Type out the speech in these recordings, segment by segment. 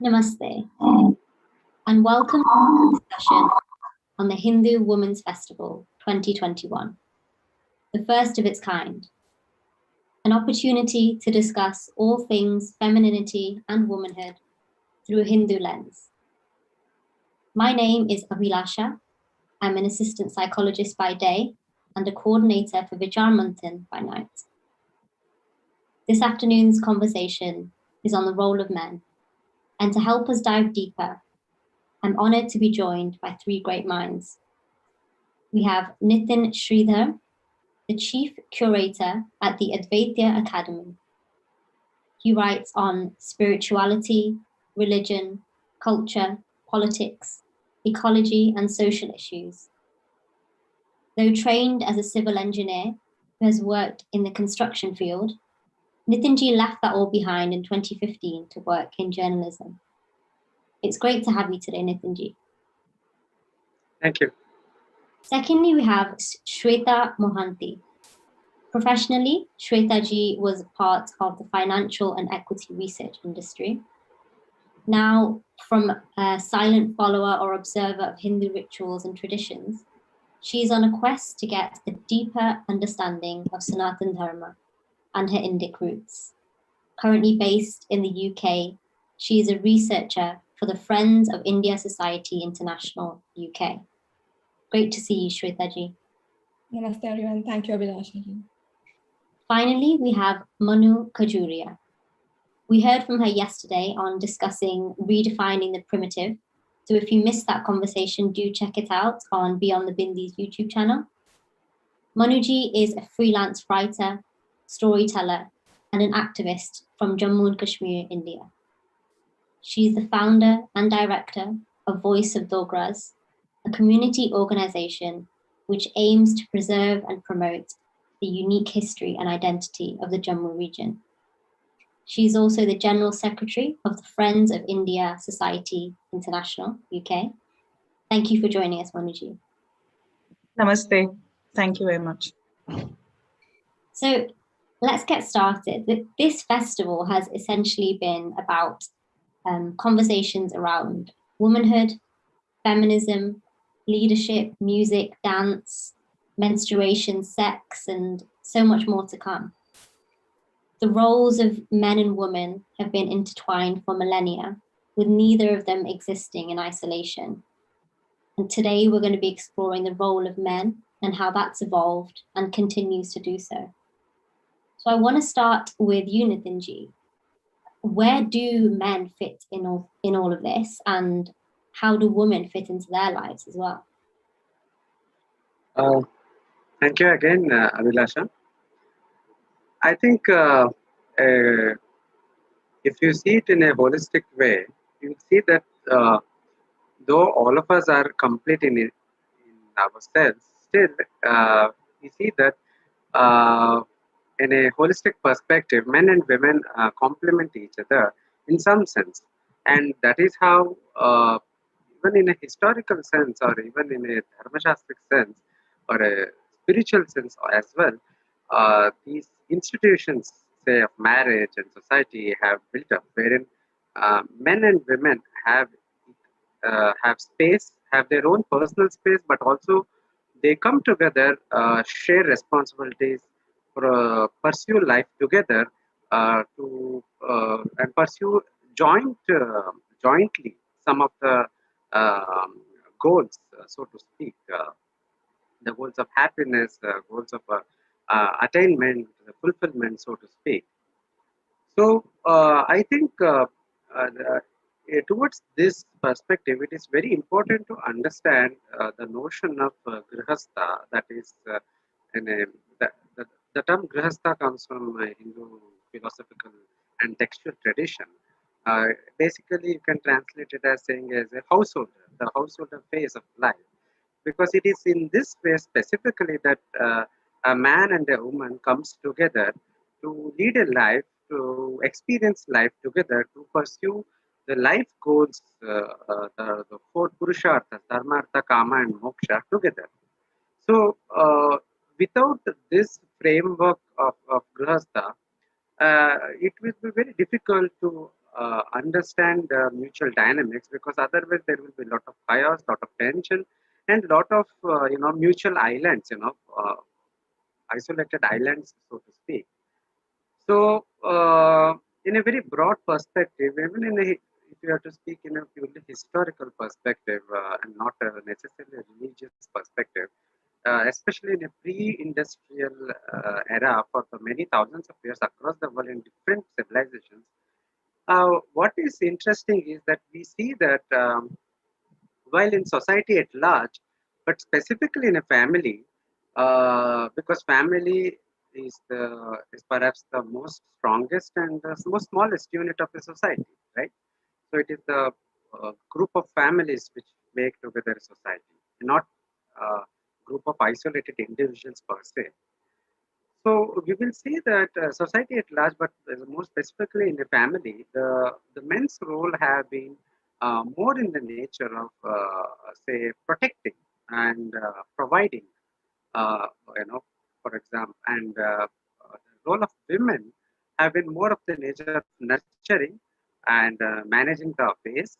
Namaste, and welcome to the discussion on the Hindu Women's Festival 2021, the first of its kind, an opportunity to discuss all things femininity and womanhood through a Hindu lens. My name is Abhilasha. I'm an assistant psychologist by day and a coordinator for Vichar Manthan by night. This afternoon's conversation is on the role of men, and to help us dive deeper, I'm honored to be joined by three great minds. We have Nithin Sridhar, the Chief Curator at the Advaita Academy. He writes on spirituality, religion, culture, politics, ecology, and social issues. Though trained as a civil engineer who has worked in the construction field, Nithinji left that all behind in 2015 to work in journalism. It's great to have you today, Nithinji. Thank you. Secondly, we have Shweta Mohanty. Professionally, Shweta ji was part of the financial and equity research industry. Now, from a silent follower or observer of Hindu rituals and traditions, she's on a quest to get a deeper understanding of Sanatan Dharma and her Indic roots. Currently based in the UK, she is a researcher for the Friends of India Society International, UK. Great to see you, Shweta ji. Namaste everyone. Thank you, Abhilasha. Finally, we have Manu Khajuria. We heard from her yesterday on discussing redefining the primitive. So if you missed that conversation, do check it out on Beyond the Bindi's YouTube channel. Manuji is a freelance writer, storyteller, and an activist from Jammu and Kashmir, India. She is the founder and director of Voice of Dogras, a community organization which aims to preserve and promote the unique history and identity of the Jammu region. She is also the General Secretary of the Friends of India Society International, UK. Thank you for joining us, Manuji. Namaste. Thank you very much. So let's get started. This festival has essentially been about conversations around womanhood, feminism, leadership, music, dance, menstruation, sex, and so much more to come. The roles of men and women have been intertwined for millennia, with neither of them existing in isolation. And today we're going to be exploring the role of men and how that's evolved and continues to do so. So I want to start with you, Nithinji. Where do men fit in all of this, and how do women fit into their lives as well? Thank you again, Abhilasha. I think if you see it in a holistic way, you see that though all of us are complete in ourselves, still we see that in a holistic perspective, men and women complement each other in some sense. And that is how, even in a historical sense, or even in a dharmashastric sense, or a spiritual sense as well, these institutions, say, of marriage and society have built up, wherein men and women have space, have their own personal space, but also they come together, share responsibilities, pursue life together, and pursue jointly some of the goals, so to speak, the goals of happiness, goals of attainment, fulfillment, so to speak. So I think towards this perspective, it is very important to understand the notion of grihastha. That is, the term grihastha comes from Hindu philosophical and textual tradition. Basically, you can translate it as saying as a householder, the householder phase of life, because it is in this way specifically that a man and a woman comes together to lead a life, to experience life together, to pursue the life goals, the four purusharthas, dharma, artha, kama, and moksha together. So, without this framework of grihastha, it will be very difficult to understand mutual dynamics, because otherwise there will be a lot of chaos, lot of tension, and lot of mutual islands, isolated islands, so to speak. So, in a very broad perspective, even if you have to speak in a purely historical perspective and not necessarily a religious perspective, especially in a pre-industrial era for the many thousands of years across the world in different civilizations, what is interesting is that we see that while in society at large, but specifically in a family, because family is perhaps the most strongest and the most smallest unit of the society, right? So it is the group of families which make together a society, not group of isolated individuals per se. So we will see that society at large, but more specifically in the family, the men's role have been more in the nature of, say, protecting and providing, uh, you know, for example, and the role of women have been more of the nature of nurturing and managing the affairs,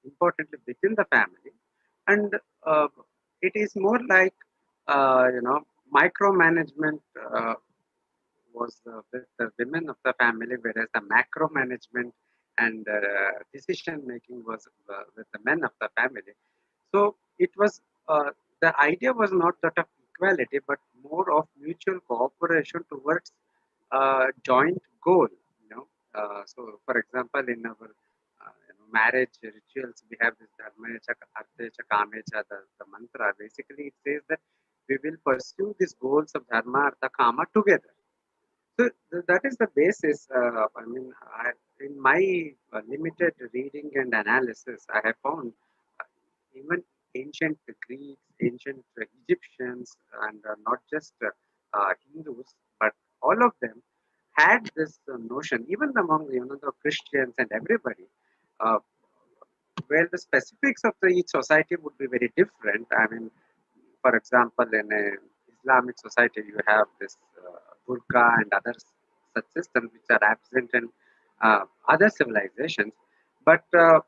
importantly within the family, and uh, it is more like micromanagement was with the women of the family, whereas the macro management and decision making was with the men of the family. So it was the idea was not that of equality, but more of mutual cooperation towards joint goal. So for example, in our marriage rituals, we have this dharmecha, arthecha, kamecha, the mantra. Basically, it says that we will pursue these goals of dharma, artha, kama together. So that is the basis. In my limited reading and analysis, I have found even ancient Greeks, ancient Egyptians, and not just Hindus, but all of them had this notion, even among the Christians and everybody. Uh, where the specifics of each society would be very different. I mean, for example, in a Islamic society, you have this burqa and other such systems which are absent in other civilizations. But the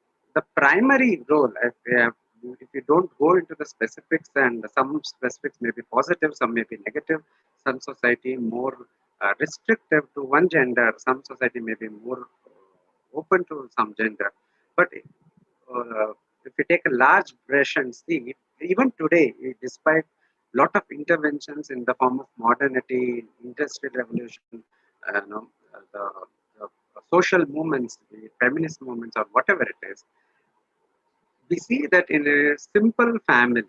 primary role, if you don't go into the specifics, and some specifics may be positive, some may be negative, some society more restrictive to one gender, some society may be more open to some gender. But if you take a large brush and see, even today, despite lot of interventions in the form of modernity, industrial revolution, the social movements, the feminist movements, or whatever it is, we see that in a simple family,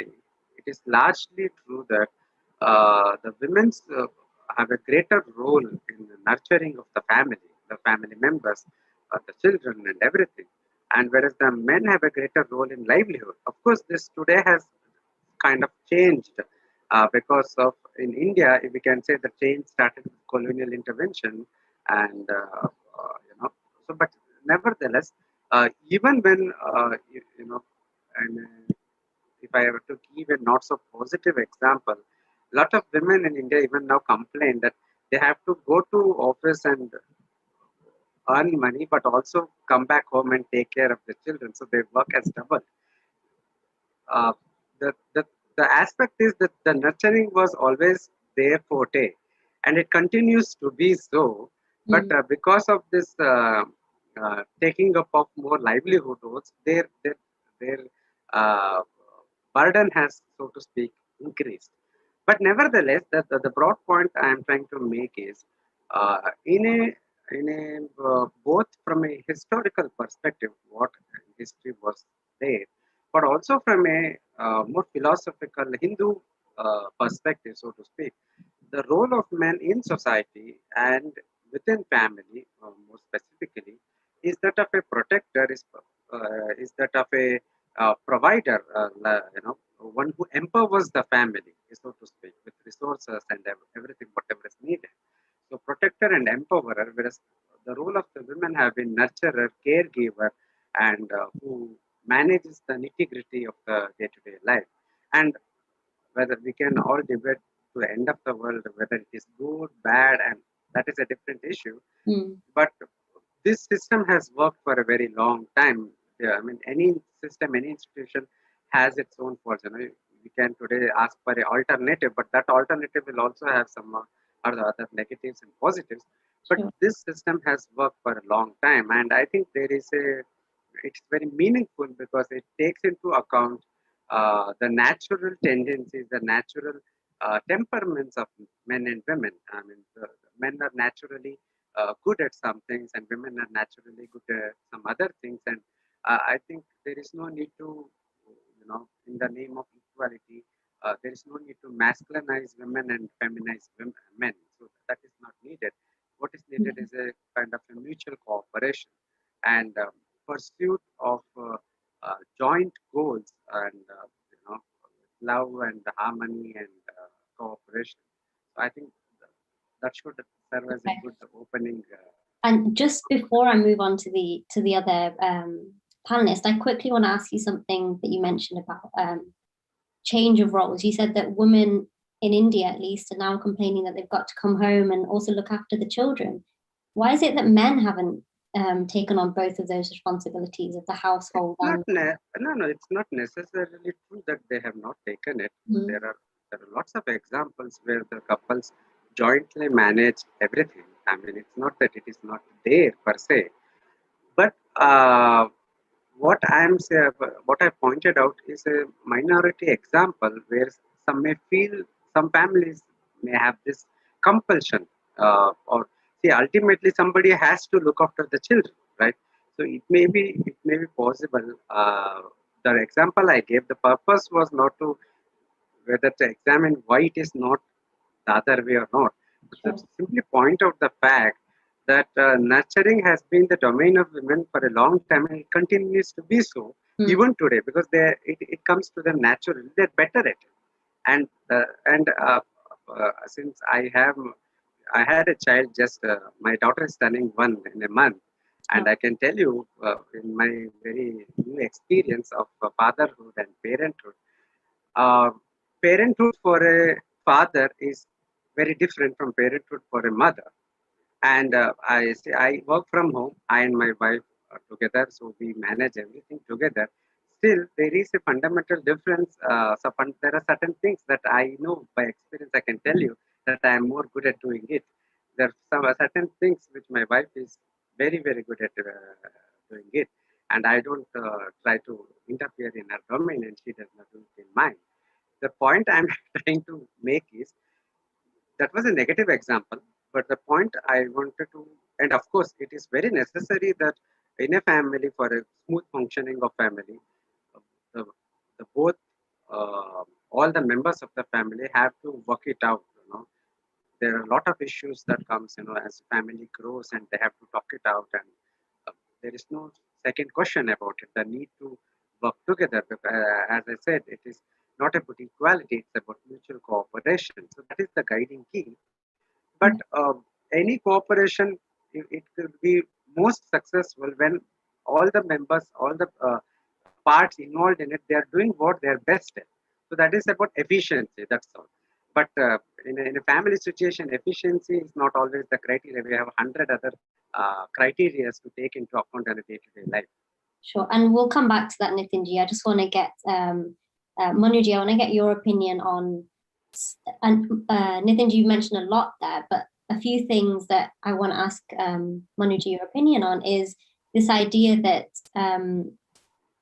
it is largely true that the women's have a greater role in the nurturing of the family members, the children, and everything. And whereas the men have a greater role in livelihood. Of course, this today has kind of changed because of in India, we can say the change started with colonial intervention, and so. But nevertheless, even when and if I were to give a not so positive example, a lot of women in India even now complain that they have to go to office and earn money, but also come back home and take care of the children. So they work as double. uh, the, the the aspect is that the nurturing was always their forte, and it continues to be so. But because of this taking up of more livelihood roles, their uh, burden has, so to speak, increased. But nevertheless, the broad point I am trying to make is in a both from a historical perspective, what history was there, but also from a more philosophical Hindu perspective, so to speak, the role of men in society and within family, more specifically, is that of a protector, is that of a provider, one who empowers the family, so to speak, with resources and everything, whatever is needed. So, protector and empowerer, whereas the role of the women have been nurturer, caregiver, and who manages the nitty gritty of the day to day life. And whether we can all debate to the end of the world whether it is good, bad, and that is a different issue. But this system has worked for a very long time. Yeah, I mean, any system, any institution has its own faults. We can today ask for an alternative, but that alternative will also have some other negatives and positives. But Sure. this system has worked for a long time, and I think it's very meaningful because it takes into account the natural tendencies, the natural temperaments of men and women. I mean, the men are naturally good at some things, and women are naturally good at some other things. And I think there is no need to, in the name of equality, there is no need to masculinize women and feminize men. So that is not needed. What is needed is a kind of a mutual cooperation and pursuit of joint goals and love and harmony and cooperation. So I think that should serve as a good opening. And just before I move on to the other panelists, I quickly want to ask you something that you mentioned about change of roles. You said that women in India, at least, are now complaining that they've got to come home and also look after the children. Why is it that men haven't taken on both of those responsibilities of the household? No, it's not necessarily true that they have not taken it. There are lots of examples where the couples jointly manage everything. I mean, it's not that it is not there per se, but what I pointed out is a minority example where some families may have this compulsion, or see, ultimately somebody has to look after the children, right? So it may be possible. The example I gave, the purpose was not to whether to examine why it is not the other way or not. Sure. To simply point out the fact that nurturing has been the domain of women for a long time and it continues to be so even today because it comes to them naturally. They're better at it. And since I had a child just my daughter is turning 1 in a month, and I can tell you in my very new experience of fatherhood and parenthood. Uh, Parenthood for a father is very different from parenthood for a mother. And I work from home. I and my wife are together, so we manage everything together. Still, there is a fundamental difference. There are certain things that I know by experience. I can tell you that I am more good at doing it. There are some certain things which my wife is very, very good at doing it, and I don't try to interfere in her domain, and she does not do it in mine. The point I'm trying to make is that was a negative example, but the point I wanted to, and of course, it is very necessary that in a family, for a smooth functioning of family, the, the both all the members of the family have to work it out. There are a lot of issues that comes, as family grows, and they have to talk it out, and there is no second question about it. The need to work together. As I said, it is not about equality; it's about mutual cooperation. So that is the guiding key. But any cooperation, it could be most successful when all the members, all the parts involved in it, they are doing what they are best at. So that is about efficiency. That's all. But in a family situation, efficiency is not always the criteria. We have 100 other criteria to take into account in a day-to-day life. Sure, and we'll come back to that, Nithinji. I just want to get Manuji, I want to get your opinion on, and Nithinji, you mentioned a lot there, but a few things that I want to ask Manuji your opinion on is this idea that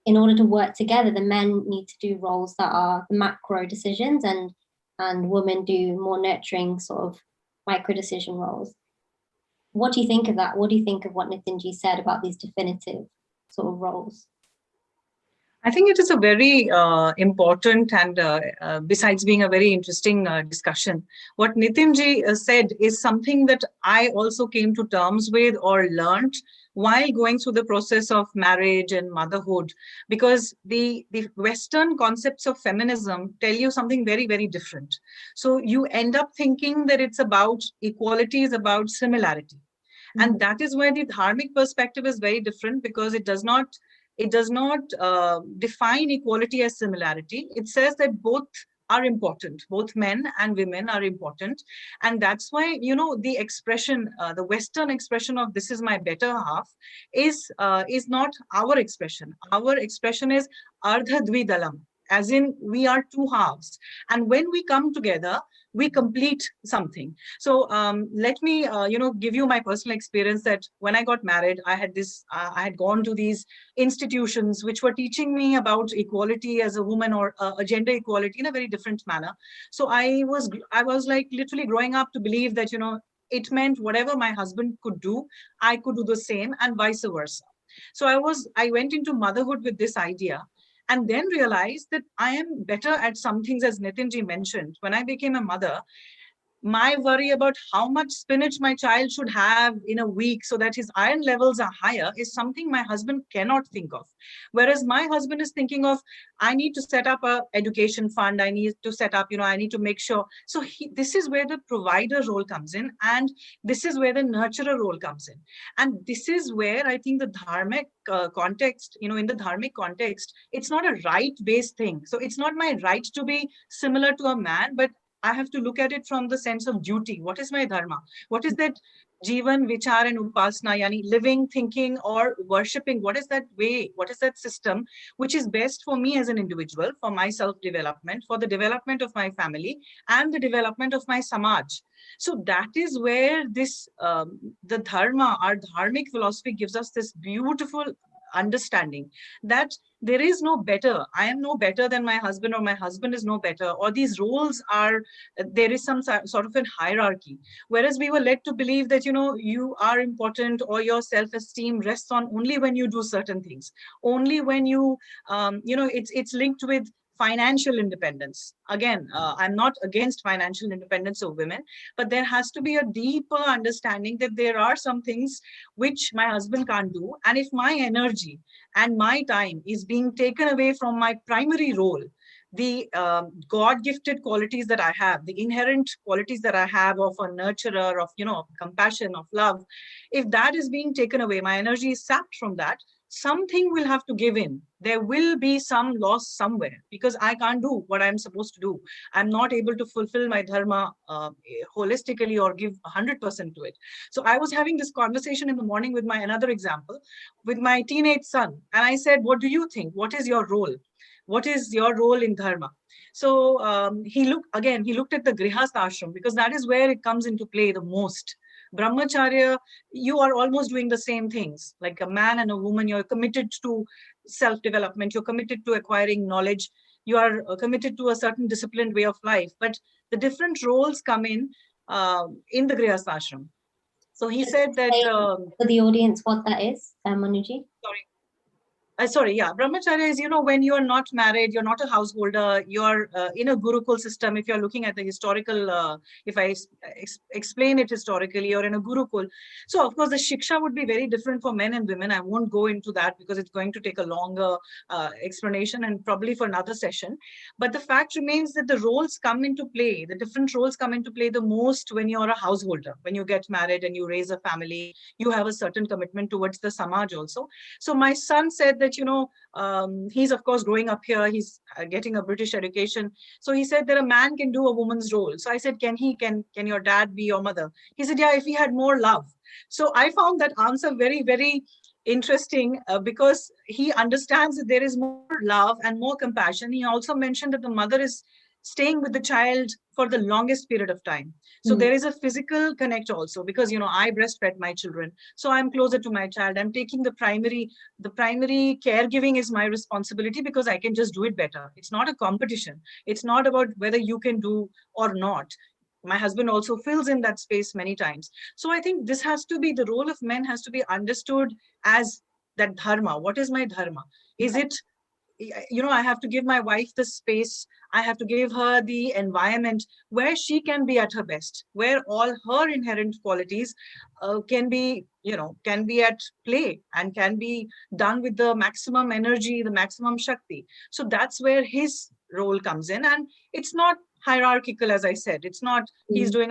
in order to work together, the men need to do roles that are the macro decisions and women do more nurturing sort of micro decision roles. What do you think of that? What do you think of what Nithinji said about these definitive sort of roles? I think it is a very important and besides being a very interesting discussion, what Nithinji said is something that I also came to terms with or learned while going through the process of marriage and motherhood, because the Western concepts of feminism tell you something very, very different. So you end up thinking that it's about equality is about similarity. And that is where the dharmic perspective is very different, because it does not define equality as similarity. It says that both are important. Both men and women are important. And that's why, the expression, the Western expression of this is my better half is not our expression. Our expression is ardha dvidalam, as in we are two halves. And when we come together, we complete something. So let me, give you my personal experience that when I got married, I had gone to these institutions which were teaching me about equality as a woman, or a gender equality in a very different manner. So I was like literally growing up to believe that, it meant whatever my husband could do, I could do the same, and vice versa. So I went into motherhood with this idea, and then realized that I am better at some things, as Nitinji mentioned. When I became a mother, my worry about how much spinach my child should have in a week so that his iron levels are higher is something my husband cannot think of. Whereas my husband is thinking of, I need to set up a education fund, I need to set up, I need to make sure. So this is where the provider role comes in, and this is where the nurturer role comes in. And this is where I think the dharmic context, in the dharmic context, it's not a right-based thing. So it's not my right to be similar to a man, but I have to look at it from the sense of duty. What is my dharma? What is that jivan, vichar, and upasana, yani living, thinking, or worshipping? What is that way? What is that system which is best for me as an individual, for my self-development, for the development of my family, and the development of my samaj? So that is where this, the dharma, our dharmic philosophy gives us this beautiful understanding that there is no better. I am no better than my husband, or my husband is no better, or these roles are, there is some sort of a hierarchy. Whereas we were led to believe that, you are important, or your self-esteem rests on only when you do certain things, only when you, it's linked with financial independence. Again, I'm not against financial independence of women, but there has to be a deeper understanding that there are some things which my husband can't do. And if my energy and my time is being taken away from my primary role, the God-gifted qualities that I have, the inherent qualities that I have of a nurturer, of, compassion, of love, if that is being taken away, my energy is sapped from that, something will have to give in. There will be some loss somewhere, because I can't do what I'm supposed to do. I'm not able to fulfill my dharma holistically or give 100% to it. So I was having this conversation in the morning with another example, with my teenage son. And I said, what do you think? What is your role? What is your role in dharma? So he looked at the grihastha ashram, because that is where it comes into play the most. Brahmacharya, you are almost doing the same things. Like a man and a woman, you're committed to self-development, you're committed to acquiring knowledge, you are committed to a certain disciplined way of life. But the different roles come in the grihastha ashram. So he said that... for the audience what that is, Manuji? Brahmacharya is, when you are not married, you're not a householder, you're in a Gurukul system. If you're looking at the historical, if I explain it historically, you're in a Gurukul. So, of course, the Shiksha would be very different for men and women. I won't go into that because it's going to take a longer explanation, and probably for another session. But the fact remains that the roles come into play, the different roles come into play the most when you're a householder. When you get married and you raise a family, you have a certain commitment towards the Samaj also. So my son said that, he's of course growing up here, he's getting a British education. So he said that a man can do a woman's role. So I said, can your dad be your mother? He said, yeah, if he had more love. So I found that answer very, very interesting because he understands that there is more love and more compassion. He also mentioned that the mother is staying with the child for the longest period of time. So there is a physical connect also, because, I breastfed my children. So I'm closer to my child. I'm taking the primary caregiving is my responsibility because I can just do it better. It's not a competition. It's not about whether you can do or not. My husband also fills in that space many times. So I think this has to be, the role of men has to be understood as that dharma. What is my dharma? Is it, I have to give my wife the space. I have to give her the environment where she can be at her best, where all her inherent qualities can be at play and can be done with the maximum energy, the maximum shakti. So that's where his role comes in. And it's not hierarchical, as I said. It's not he's doing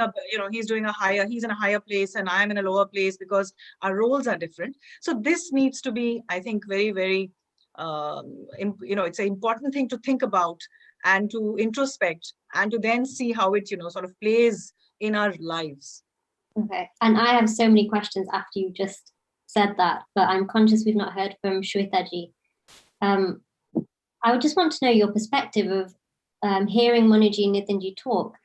he's in a higher place and I'm in a lower place, because our roles are different. So this needs to be, I think, very, very it's an important thing to think about and to introspect and to then see how it, sort of plays in our lives. Okay, and I have so many questions after you just said that, but I'm conscious we've not heard from Shweta ji. I would just want to know your perspective of hearing Manu ji and Nithin ji talk.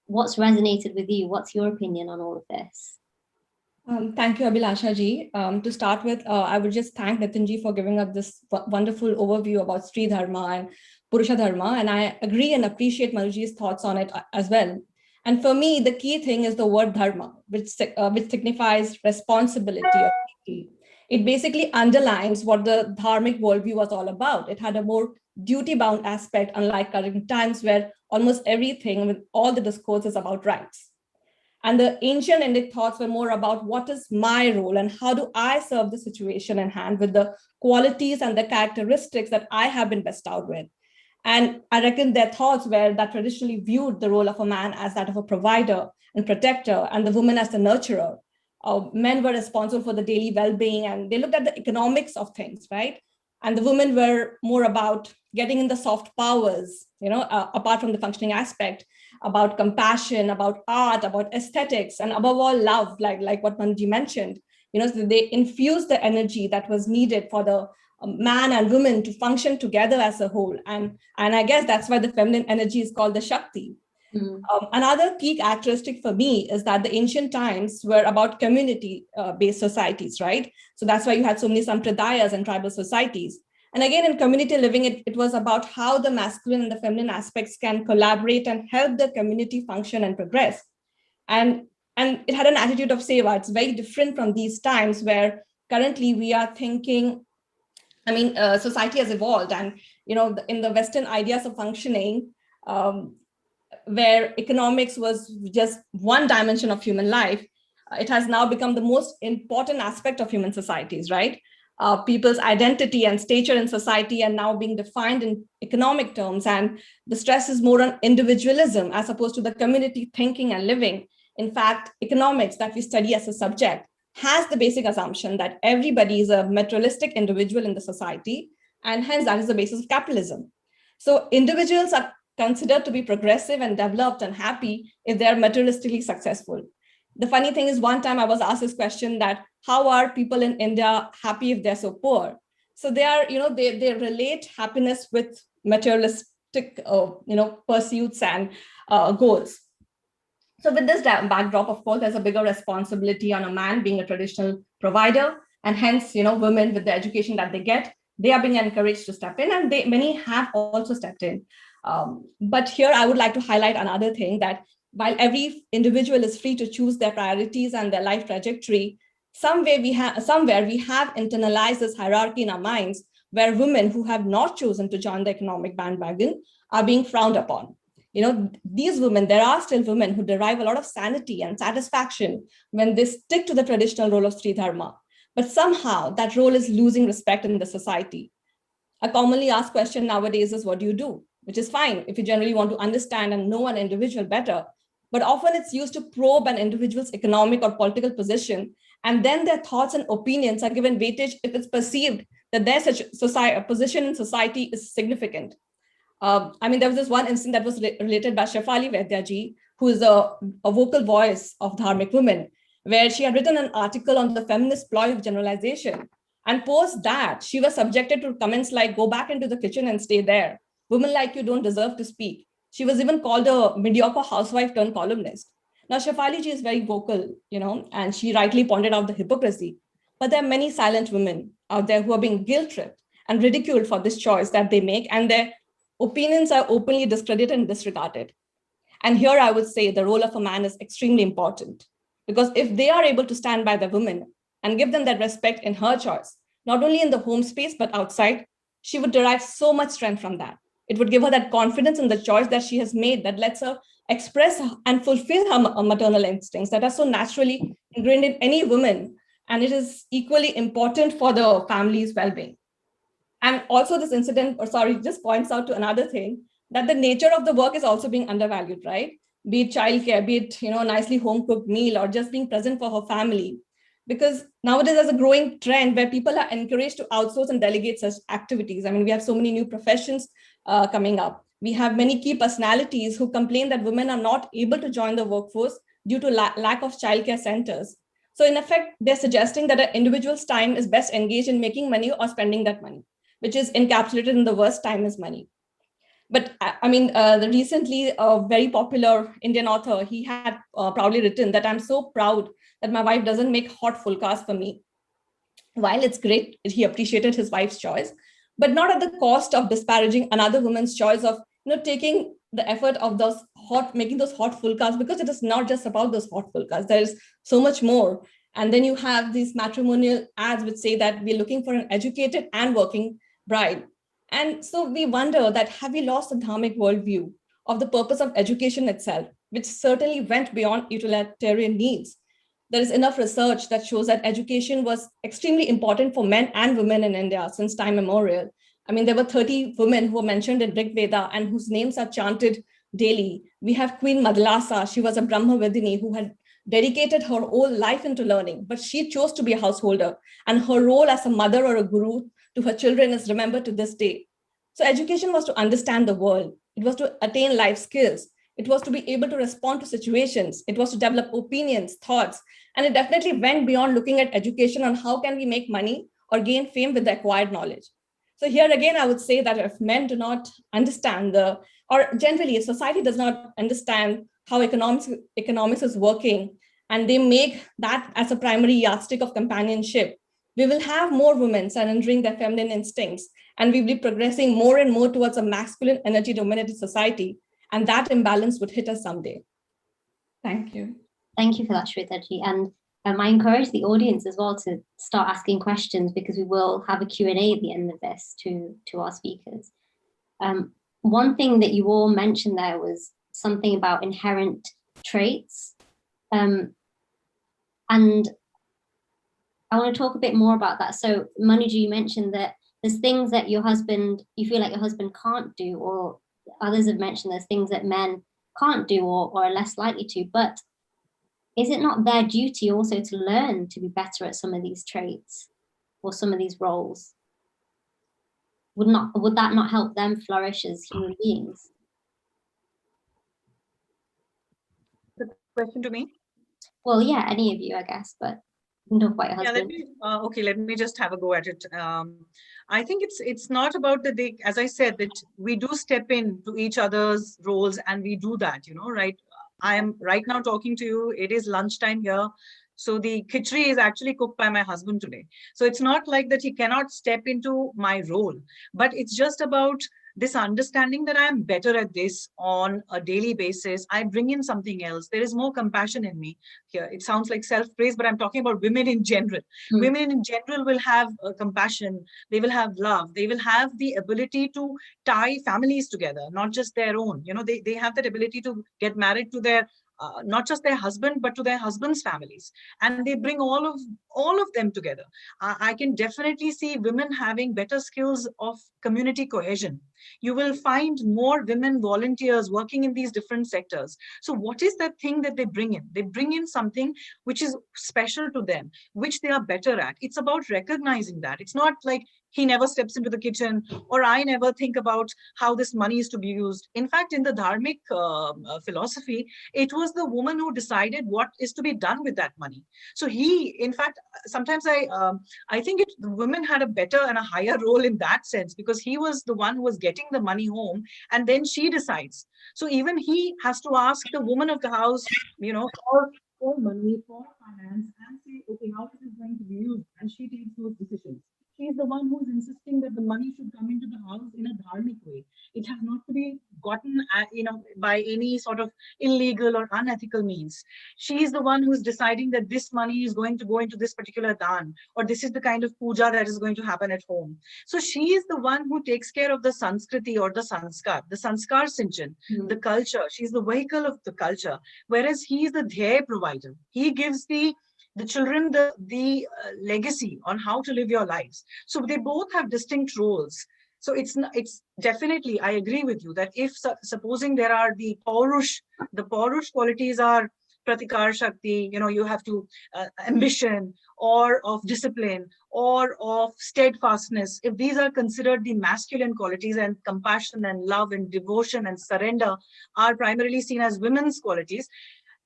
What's resonated with you? What's your opinion on all of this? Thank you, Abhilasha ji. To start with, I would just thank Nithin ji for giving us this wonderful overview about Sri Dharma and Purusha Dharma. And I agree and appreciate Manu ji's thoughts on it as well. And for me, the key thing is the word dharma, which signifies responsibility or duty. It basically underlines what the Dharmic worldview was all about. It had a more duty-bound aspect, unlike current times where almost everything with all the discourse is about rights. And the ancient Indic thoughts were more about what is my role and how do I serve the situation in hand with the qualities and the characteristics that I have been bestowed with. And I reckon their thoughts were that traditionally viewed the role of a man as that of a provider and protector, and the woman as the nurturer. Men were responsible for the daily well-being, and they looked at the economics of things, right? And the women were more about getting in the soft powers, apart from the functioning aspect, about compassion, about art, about aesthetics, and above all, love, like what Manji mentioned. So they infused the energy that was needed for the man and woman to function together as a whole. And I guess that's why the feminine energy is called the Shakti. Another key characteristic for me is that the ancient times were about community-based societies, right? So that's why you had so many sampradayas and tribal societies. And again, in community living, it was about how the masculine and the feminine aspects can collaborate and help the community function and progress. And it had an attitude of seva. It's very different from these times where currently we are thinking, society has evolved, and in the Western ideas of functioning, where economics was just one dimension of human life, it has now become the most important aspect of human societies, right? People's identity and stature in society are now being defined in economic terms, and the stress is more on individualism as opposed to the community thinking and living. In fact, economics that we study as a subject has the basic assumption that everybody is a materialistic individual in the society, and hence that is the basis of capitalism. So individuals are considered to be progressive and developed and happy if they are materialistically successful. The funny thing is, one time I was asked this question that how are people in India happy if they're so poor? So they are, they relate happiness with materialistic, pursuits and goals. So with this backdrop, of course, there's a bigger responsibility on a man being a traditional provider, and hence, women with the education that they get, they are being encouraged to step in, and many have also stepped in. But here I would like to highlight another thing, that while every individual is free to choose their priorities and their life trajectory, somewhere we have internalized this hierarchy in our minds, where women who have not chosen to join the economic bandwagon are being frowned upon. These women, there are still women who derive a lot of sanity and satisfaction when they stick to the traditional role of Sri Dharma. But somehow that role is losing respect in the society. A commonly asked question nowadays is, what do you do? Which is fine if you generally want to understand and know an individual better. But often it's used to probe an individual's economic or political position, and then their thoughts and opinions are given weightage if it's perceived that their position in society is significant. There was this one incident that was related by Shefali Vaidyaji, who is a vocal voice of Dharmic women, where she had written an article on the feminist ploy of generalization. And post that, she was subjected to comments like, go back into the kitchen and stay there. Women like you don't deserve to speak. She was even called a mediocre housewife turned columnist. Now, Shefali ji is very vocal, and she rightly pointed out the hypocrisy. But there are many silent women out there who are being guilt-tripped and ridiculed for this choice that they make, and their opinions are openly discredited and disregarded. And here I would say the role of a man is extremely important, because if they are able to stand by the women and give them that respect in her choice, not only in the home space, but outside, she would derive so much strength from that. It would give her that confidence in the choice that she has made that lets her express and fulfill her maternal instincts that are so naturally ingrained in any woman. And it is equally important for the family's well-being. And also this incident, just points out to another thing, that the nature of the work is also being undervalued, right? Be it childcare, be it, a nicely home-cooked meal, or just being present for her family. Because nowadays there's a growing trend where people are encouraged to outsource and delegate such activities. We have so many new professions coming up. We have many key personalities who complain that women are not able to join the workforce due to lack of childcare centers. So in effect, they're suggesting that an individual's time is best engaged in making money or spending that money, which is encapsulated in the worst time is money. But I mean, the recently very popular Indian author, he had proudly written that I'm so proud that my wife doesn't make hot fulkas for me. While it's great, he appreciated his wife's choice, but not at the cost of disparaging another woman's choice of taking the effort of making those hot fulkas, because it is not just about those hot fulkas. There is so much more. And then you have these matrimonial ads which say that we're looking for an educated and working bride. And so we wonder that have we lost the dharmic worldview of the purpose of education itself, which certainly went beyond utilitarian needs. There is enough research that shows that education was extremely important for men and women in India since time immemorial. I mean, there were 30 women who were mentioned in Rig Veda and whose names are chanted daily. We have Queen Madlasa. She was a Brahmavidini who had dedicated her whole life into learning, but she chose to be a householder. And her role as a mother or a guru to her children is remembered to this day. So education was to understand the world. It was to attain life skills. It was to be able to respond to situations. It was to develop opinions, thoughts, and it definitely went beyond looking at education on how can we make money or gain fame with the acquired knowledge. So here again, I would say that if men do not understand or generally if society does not understand how economics is working, and they make that as a primary yardstick of companionship, we will have more women surrendering their feminine instincts, and we will be progressing more and more towards a masculine energy dominated society. And that imbalance would hit us someday. Thank you. Thank you for that, Shweta ji. And I encourage the audience as well to start asking questions, because we will have a Q&A at the end of this to our speakers. One thing that you all mentioned there was something about inherent traits. And I want to talk a bit more about that. So Manuji, you mentioned that there's things that you feel like your husband can't do, or others have mentioned there's things that men can't do or are less likely to, but is it not their duty also to learn to be better at some of these traits or some of these roles? Would that not help them flourish as human beings? The question to me? Well, yeah, any of you, I guess, but you can talk about your husband. Yeah, let me just have a go at it. I think it's not about as I said, that we do step into each other's roles, and we do that, right? I am right now talking to you. It is lunchtime here. So the khichdi is actually cooked by my husband today. So it's not like that he cannot step into my role, but it's just about this understanding that I am better at this on a daily basis. I bring in something else. There is more compassion in me here. It sounds like self-praise, but I'm talking about women in general. Women in general will have compassion. They will have love. They will have the ability to tie families together, not just their own. They have that ability to get married to their not just their husband, but to their husband's families. And they bring all of them together. I can definitely see women having better skills of community cohesion. You will find more women volunteers working in these different sectors. So what is that thing that they bring in? They bring in something which is special to them, which they are better at. It's about recognizing that. It's not like he never steps into the kitchen, or I never think about how this money is to be used. In fact, in the Dharmic philosophy, it was the woman who decided what is to be done with that money. So in fact, sometimes I think the women had a better and a higher role in that sense, because he was the one who was getting the money home, and then she decides. So even he has to ask the woman of the house, for money, for finance, and say, okay, how is this going to be used? And she takes those decisions. She's the one who's insisting that the money should come into the house in a dharmic way. It has not to be gotten, by any sort of illegal or unethical means. She's the one who's deciding that this money is going to go into this particular dhan, or this is the kind of puja that is going to happen at home. So she is the one who takes care of the sanskriti or the sanskar sinchan, the culture. She's the vehicle of the culture, whereas he is the dhyaya provider. He gives the children the legacy on how to live your lives. So they both have distinct roles. So it's definitely, I agree with you that if supposing there are the Paurush qualities are pratikar shakti, you have to ambition, or of discipline, or of steadfastness, if these are considered the masculine qualities, and compassion and love and devotion and surrender are primarily seen as women's qualities,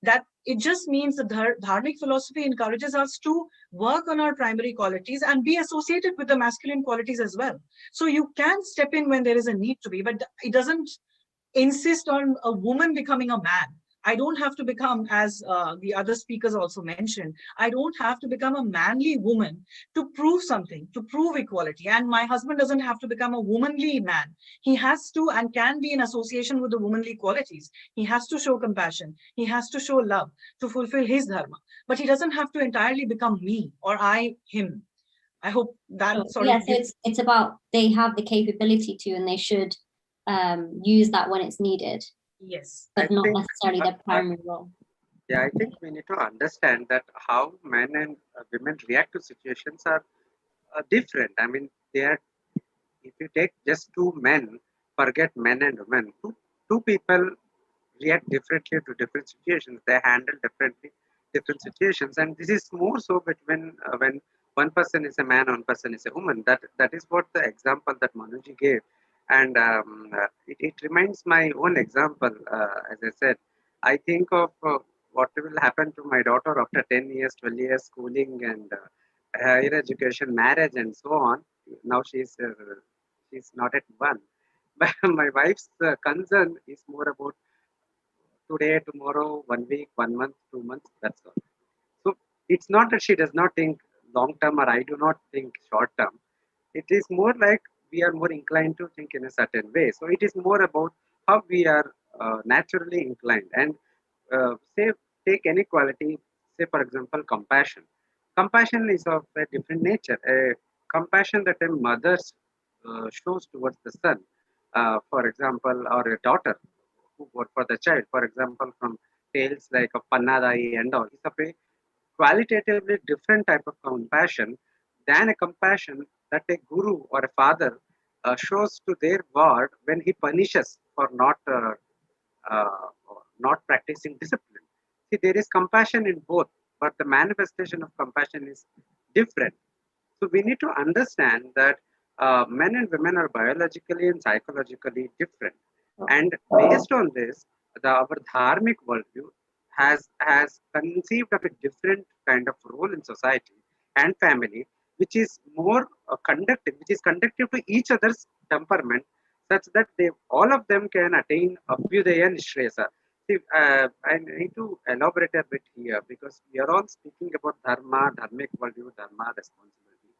that it just means the dharmic philosophy encourages us to work on our primary qualities and be associated with the masculine qualities as well. So you can step in when there is a need to be, but it doesn't insist on a woman becoming a man. I don't have to become, as the other speakers also mentioned, I don't have to become a manly woman to prove something, to prove equality. And my husband doesn't have to become a womanly man. He has to and can be in association with the womanly qualities. He has to show compassion. He has to show love to fulfill his dharma. But he doesn't have to entirely become me or I him. I hope that sort of... So it's about they have the capability to, and they should use that when it's needed. Yes. But not necessarily their primary role. Yeah, I think we need to understand that how men and women react to situations are different. I mean, they are, if you take just two men, forget men and women, two people react differently to different situations. They handle differently different situations, and this is more so between when one person is a man, one person is a woman. That is what the example that Manuji gave, and it reminds my own example. As I said, I think of what will happen to my daughter after 10 years, 12 years schooling and higher education, marriage, and so on. Now she's not at one. But my wife's concern is more about today, tomorrow, 1 week, 1 month, 2 months. That's all. So it's not that she does not think long term or I do not think short term. It is more like we are more inclined to think in a certain way. So it is more about how we are naturally inclined. And say, take any quality, say for example, compassion. Compassion is of a different nature. A compassion that a mother shows towards the son, for example, or a daughter who work for the child, for example, from tales like of Pannadai and all, is of a qualitatively different type of compassion than a compassion that a guru or a father shows to their ward when he punishes for uh, not practicing discipline. See, there is compassion in both, but the manifestation of compassion is different. So we need to understand that men and women are biologically and psychologically different. And based on this, our dharmic worldview has conceived of a different kind of role in society and family, which is more conductive, which is conductive to each other's temperament, such that they all of them can attain abhyudaya nishresa. See, I need to elaborate a bit here because we are all speaking about dharma, dharmic worldview, dharma, responsibility.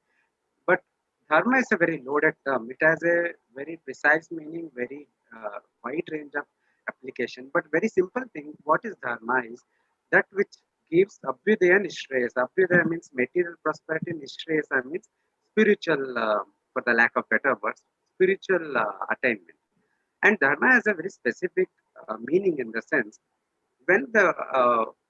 But dharma is a very loaded term. It has a very precise meaning, very wide range of application. But very simple thing, what is dharma is that which gives abhyudaya nishreyasa. Abhyudaya means material prosperity, nishreyasa means spiritual, for the lack of better words, spiritual attainment. And dharma has a very specific meaning in the sense when the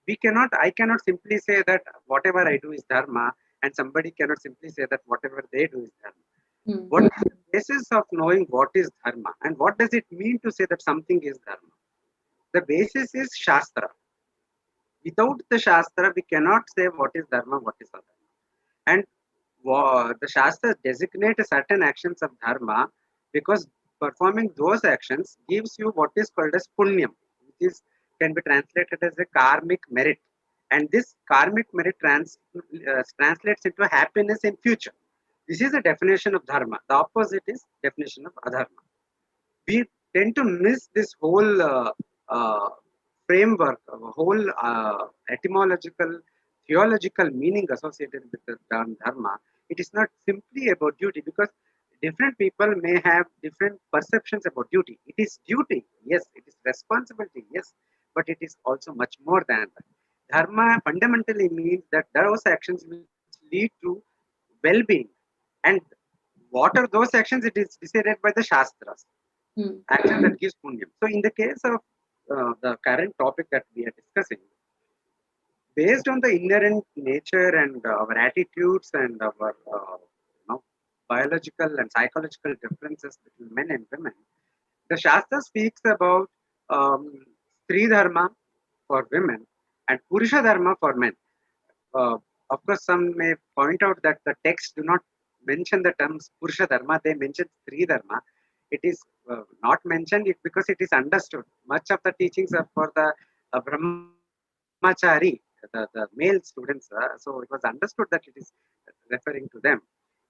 I cannot simply say that whatever I do is dharma, and somebody cannot simply say that whatever they do is dharma. What is the basis of knowing what is dharma, and what does it mean to say that something is dharma? The basis is shastra. Without the shastra we cannot say what is dharma, what is adharma. And the shastras designate certain actions of dharma because performing those actions gives you what is called as punyam, which is can be translated as a karmic merit, and this karmic merit translates into happiness in future. This is the definition of dharma. The opposite is definition of adharma. We tend to miss this whole framework, whole etymological, theological meaning associated with the term dharma. It is not simply about duty because different people may have different perceptions about duty. It is duty, yes. It is responsibility, yes. But it is also much more than that. Dharma fundamentally means that those actions which lead to well-being. And what are those actions? It is decided by the Shastras. Action that gives punyam. So in the case of the current topic that we are discussing, based on the inherent nature and our attitudes and our biological and psychological differences between men and women, the Shastra speaks about Sri Dharma for women and Purusha Dharma for men. Uh, of course, some may point out that the text do not mention the terms Purusha Dharma, they mention Sri Dharma. It is not mentioned it because it is understood. Much of the teachings are for the Brahmachari, the male students. So it was understood that it is referring to them.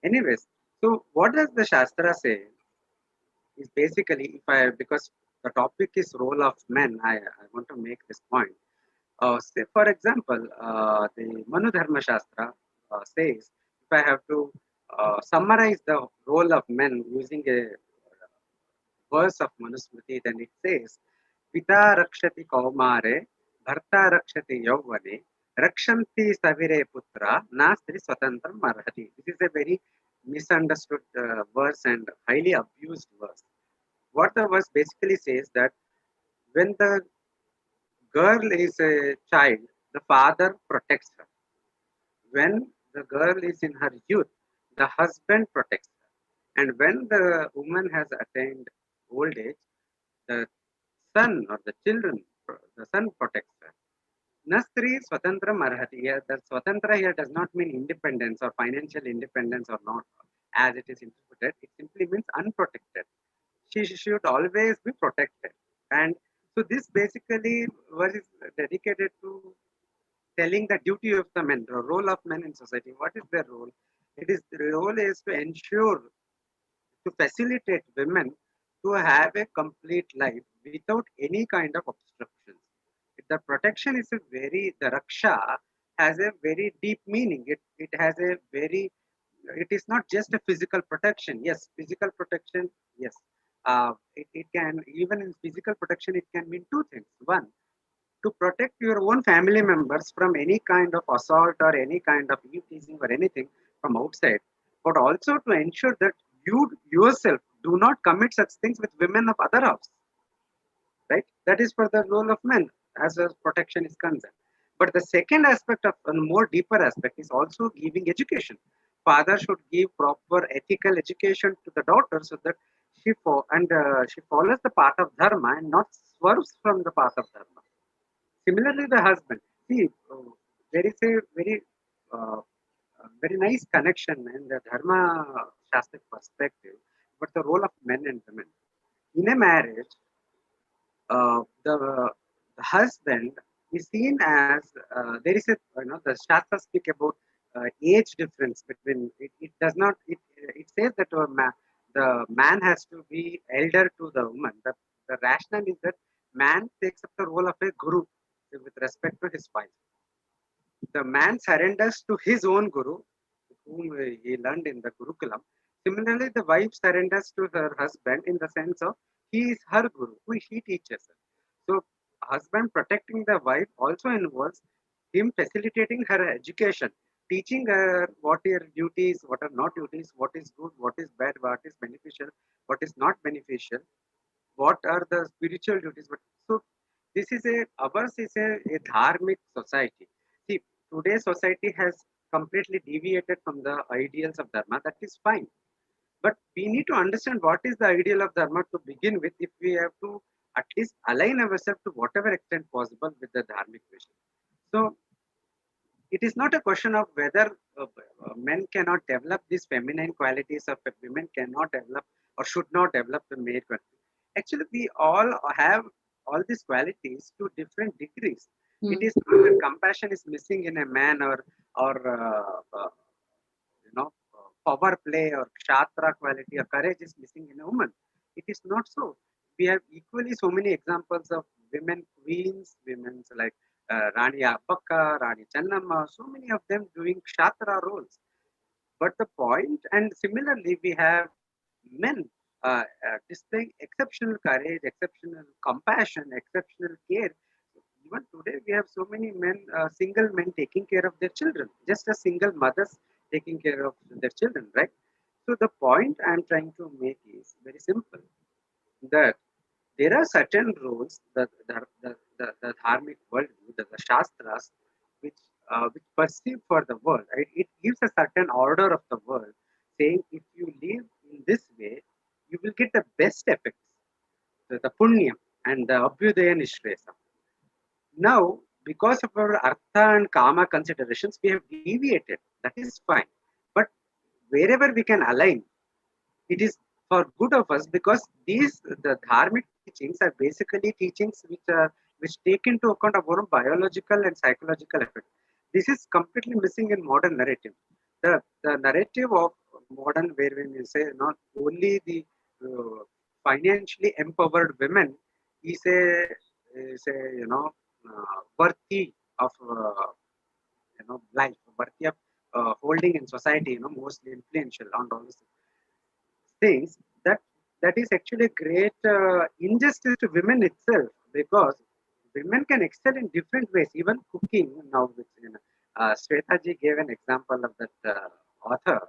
Anyways, so what does the Shastra say? Is basically, if I, because the topic is role of men, I want to make this point. Say, for example, the Manu Dharma Shastra says, if I have to summarize the role of men using a verse of Manusmriti, then it says, Pita rakshati kaumare, bharta rakshati yauvane, rakshanti savire putra, nastri swatantram marhati. This is a very misunderstood verse and highly abused verse. What the verse basically says that when the girl is a child, the father protects her. When the girl is in her youth, the husband protects her. And when the woman has attained old age, the son or the children, the son protects her. Nastri Swatantra Marhati. Here, the Swatantra here does not mean independence or financial independence or not, as it is interpreted. It simply means unprotected. She should always be protected. And so this basically was dedicated to telling the duty of the men, the role of men in society. What is their role? It is the role is to ensure, to facilitate women to have a complete life without any kind of obstructions. The protection is a very, the Raksha has a very deep meaning. It has a very, it is not just a physical protection. Yes, physical protection, yes. It can, even in physical protection, it can mean two things. One, to protect your own family members from any kind of assault or any kind of teasing or anything from outside, but also to ensure that you yourself do not commit such things with women of other house, right? That is for the role of men as a protection is concerned. But the second aspect of a more deeper aspect is also giving education. Father should give proper ethical education to the daughter so that she follows the path of dharma and not swerves from the path of dharma. Similarly, the husband. See, there is a very nice connection in the Dharma Shastra perspective, but the role of men and women. In a marriage, the husband is seen as there is a, the Shastras speak about age difference between it does not it says that the man has to be elder to the woman. The rationale is that man takes up the role of a guru with respect to his wife. The man surrenders to his own guru, whom he learned in the Gurukulam. Similarly, the wife surrenders to her husband in the sense of he is her guru, who he teaches her. So, husband protecting the wife also involves him facilitating her education, teaching her what are duties, what are not duties, what is good, what is bad, what is beneficial, what is not beneficial, what are the spiritual duties. But so this is ours is a dharmic society. See, today's society has completely deviated from the ideals of dharma. That is fine. But we need to understand what is the ideal of dharma to begin with if we have to at least align ourselves to whatever extent possible with the dharmic vision. So it is not a question of whether men cannot develop these feminine qualities or women cannot develop or should not develop the male qualities. Actually, we all have all these qualities to different degrees. It is not that compassion is missing in a man or power play or kshatra quality or courage is missing in a woman. It is not so. We have equally so many examples of women queens, women like Rani Appaka, Rani Channamma, so many of them doing kshatra roles. But the point, and similarly, we have men displaying exceptional courage, exceptional compassion, exceptional care. Even today, we have so many men, single men taking care of their children, just as single mothers taking care of their children, right? So the point I'm trying to make is very simple, that there are certain rules that the dharmic worldview, the shastras, which perceive for the world. Right? It gives a certain order of the world, saying if you live in this way, you will get the best effects, the punyam and the abhyudaya nishvesa. Now, because of our artha and kama considerations, we have deviated. That is fine. But wherever we can align, it is for good of us, because the dharmic teachings are basically teachings which take into account our own biological and psychological effect. This is completely missing in modern narrative. The narrative of modern, where when you say not only the financially empowered women is a worthy of life, worthy of holding in society, mostly influential on all these things, that is actually a great injustice to women itself, because women can excel in different ways, even cooking. Now, which, Sweta ji gave an example of that author.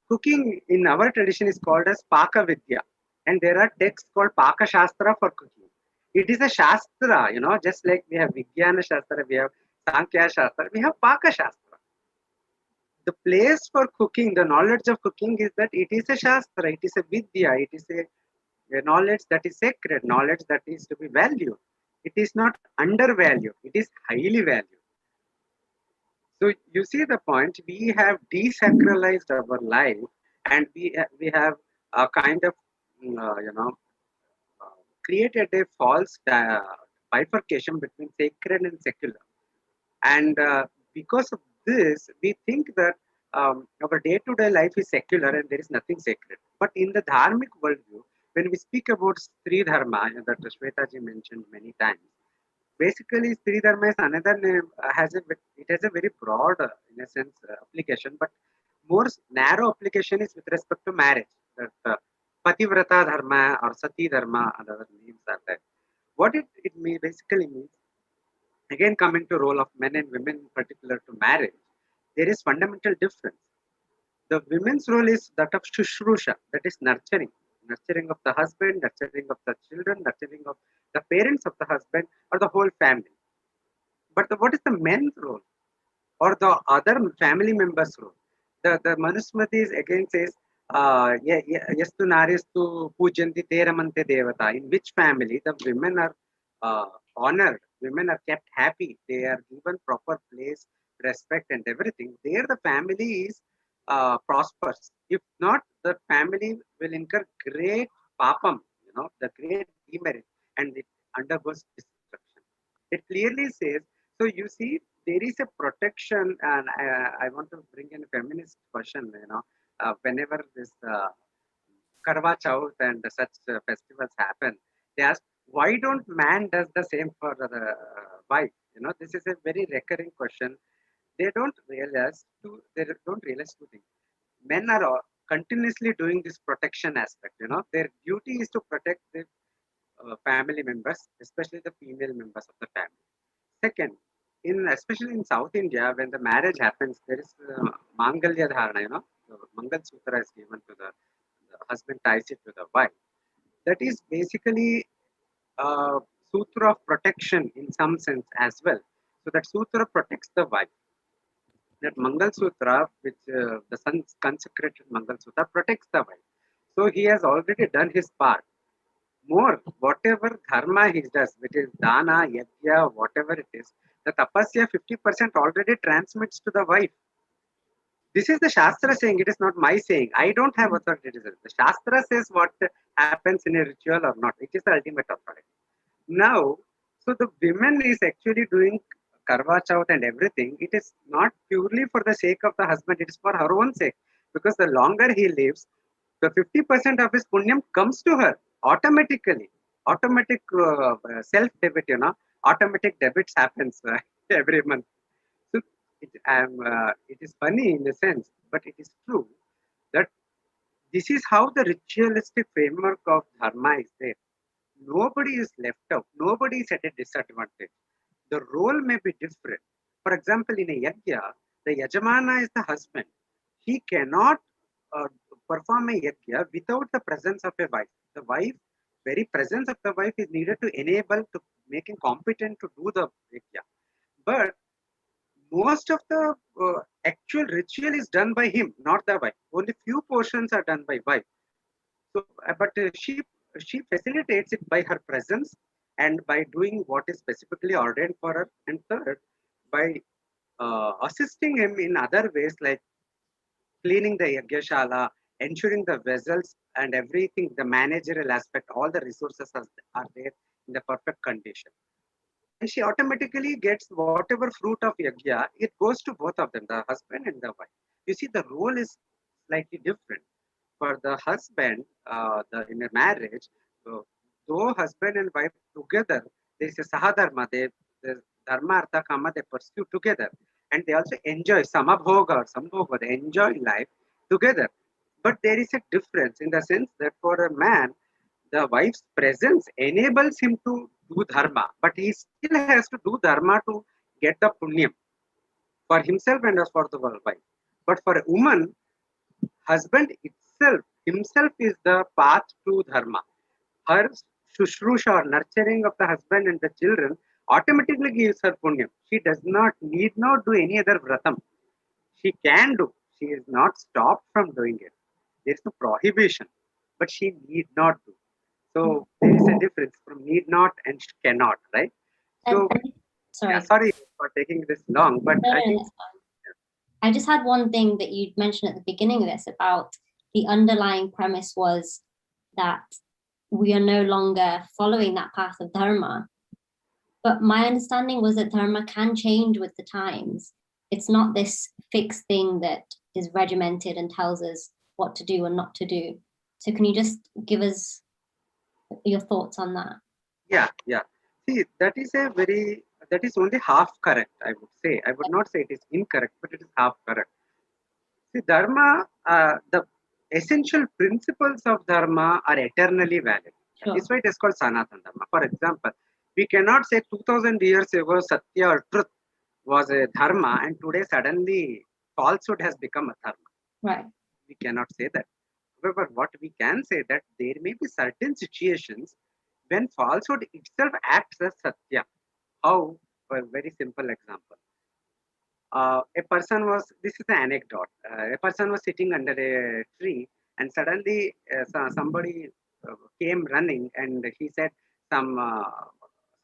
Cooking in our tradition is called as Paka Vidya, and there are texts called Paka Shastra for cooking. It is a Shastra, just like we have Vijnana Shastra, we have Sankhya Shastra, we have Paka Shastra. The place for cooking, the knowledge of cooking is that it is a Shastra, it is a Vidya, it is a knowledge that is sacred, knowledge that is to be valued. It is not undervalued, it is highly valued. So you see the point, we have desacralized our life, and we have a kind of, created a false bifurcation between sacred and secular. And because of this, we think that our day-to-day life is secular and there is nothing sacred. But in the dharmic worldview, when we speak about Sri Dharma, that Shweta ji mentioned many times, basically Sri Dharma is another name, it has a very broad, in a sense, application, but more narrow application is with respect to marriage. That Pativrata Dharma or Sati Dharma and other names are there. What it basically means, again coming to role of men and women in particular to marriage, there is fundamental difference. The women's role is that of Shushrusha, that is nurturing of the husband, nurturing of the children, nurturing of the parents of the husband or the whole family. But what is the men's role or the other family members' role? The Manusmriti again says, Yastu Naristu Pujanti Teramante Devata, in which family the women are honored, women are kept happy, they are given proper place, respect, and everything. There, the family is prospers. If not, the family will incur great papam, the great demerit, and it undergoes destruction. It clearly says, so you see, there is a protection, and I want to bring in a feminist question, whenever this Karwa Chauth and such festivals happen, they ask, why don't man does the same for the wife? This is a very recurring question. They don't realize two things. Men are continuously doing this protection aspect. Their duty is to protect the family members, especially the female members of the family. Second, especially in South India, when the marriage happens, there is Mangalya Dharana, the Mangal Sutra is given to the husband, ties it to the wife. That is basically a sutra of protection in some sense as well. So that sutra protects the wife. That Mangal Sutra, which the son's consecrated Mangal Sutra, protects the wife. So he has already done his part. More, whatever dharma he does, which is dana, yajna, whatever it is, the tapasya 50% already transmits to the wife. This is the Shastra saying, it is not my saying. I don't have authority to say. The Shastra says what happens in a ritual or not. It is the ultimate authority. Now, so the women is actually doing Karwa Chauth and everything. It is not purely for the sake of the husband, it is for her own sake. Because the longer he lives, the 50% of his punyam comes to her automatically. Automatic self-debit, automatic debits happens every month. So it is funny in a sense, but it is true that this is how the ritualistic framework of dharma is there. Nobody is left out. Nobody is at a disadvantage. The role may be different. For example, in a yajna, the yajamana is the husband. He cannot uh, perform a yajna without the presence of a wife. The wife, very presence of the wife is needed to enable, to make him competent to do the yajna. But most of the actual ritual is done by him, not the wife. Only few portions are done by wife. So, but she facilitates it by her presence, and by doing what is specifically ordained for her, and third, by assisting him in other ways like cleaning the yagyashala, ensuring the vessels and everything, the managerial aspect, all the resources are there in the perfect condition. And she automatically gets whatever fruit of yagya, it goes to both of them, the husband and the wife. You see, the role is slightly different. For the husband, in a marriage, so, though husband and wife together, there is a sahadharma, the dharma, artha, kama, they pursue together. And they also enjoy samabhoga or sambhoga, they enjoy life together. But there is a difference in the sense that for a man, the wife's presence enables him to do dharma, but he still has to do dharma to get the punyam for himself and as for the wife. But for a woman, husband himself is the path to dharma. Her shushrusha or nurturing of the husband and the children automatically gives her punyam. She need not do any other vratam. She can do. She is not stopped from doing it. There is no prohibition, but she need not do. So there is a difference from need not and cannot, right? So sorry. yeah, sorry for taking this long, but No, I no, think that's fine. I just had one thing that you mentioned at the beginning of this about the underlying premise was that we are no longer following that path of dharma. But my understanding was that dharma can change with the times. It's not this fixed thing that is regimented and tells us what to do and not to do. So can you just give us your thoughts on that? yeah. See, that is only half correct, I would say. I would not say it is incorrect, but it is half correct. See, dharma, the essential principles of dharma are eternally valid. Sure. That's why it is called Sanatana Dharma. For example, we cannot say 2000 years ago Satya or truth was a dharma and today suddenly falsehood has become a dharma. Right. We cannot say that. However, what we can say that there may be certain situations when falsehood itself acts as Satya. How? For a very simple example. A person was, this is an anecdote, a person was sitting under a tree and suddenly somebody came running and he said some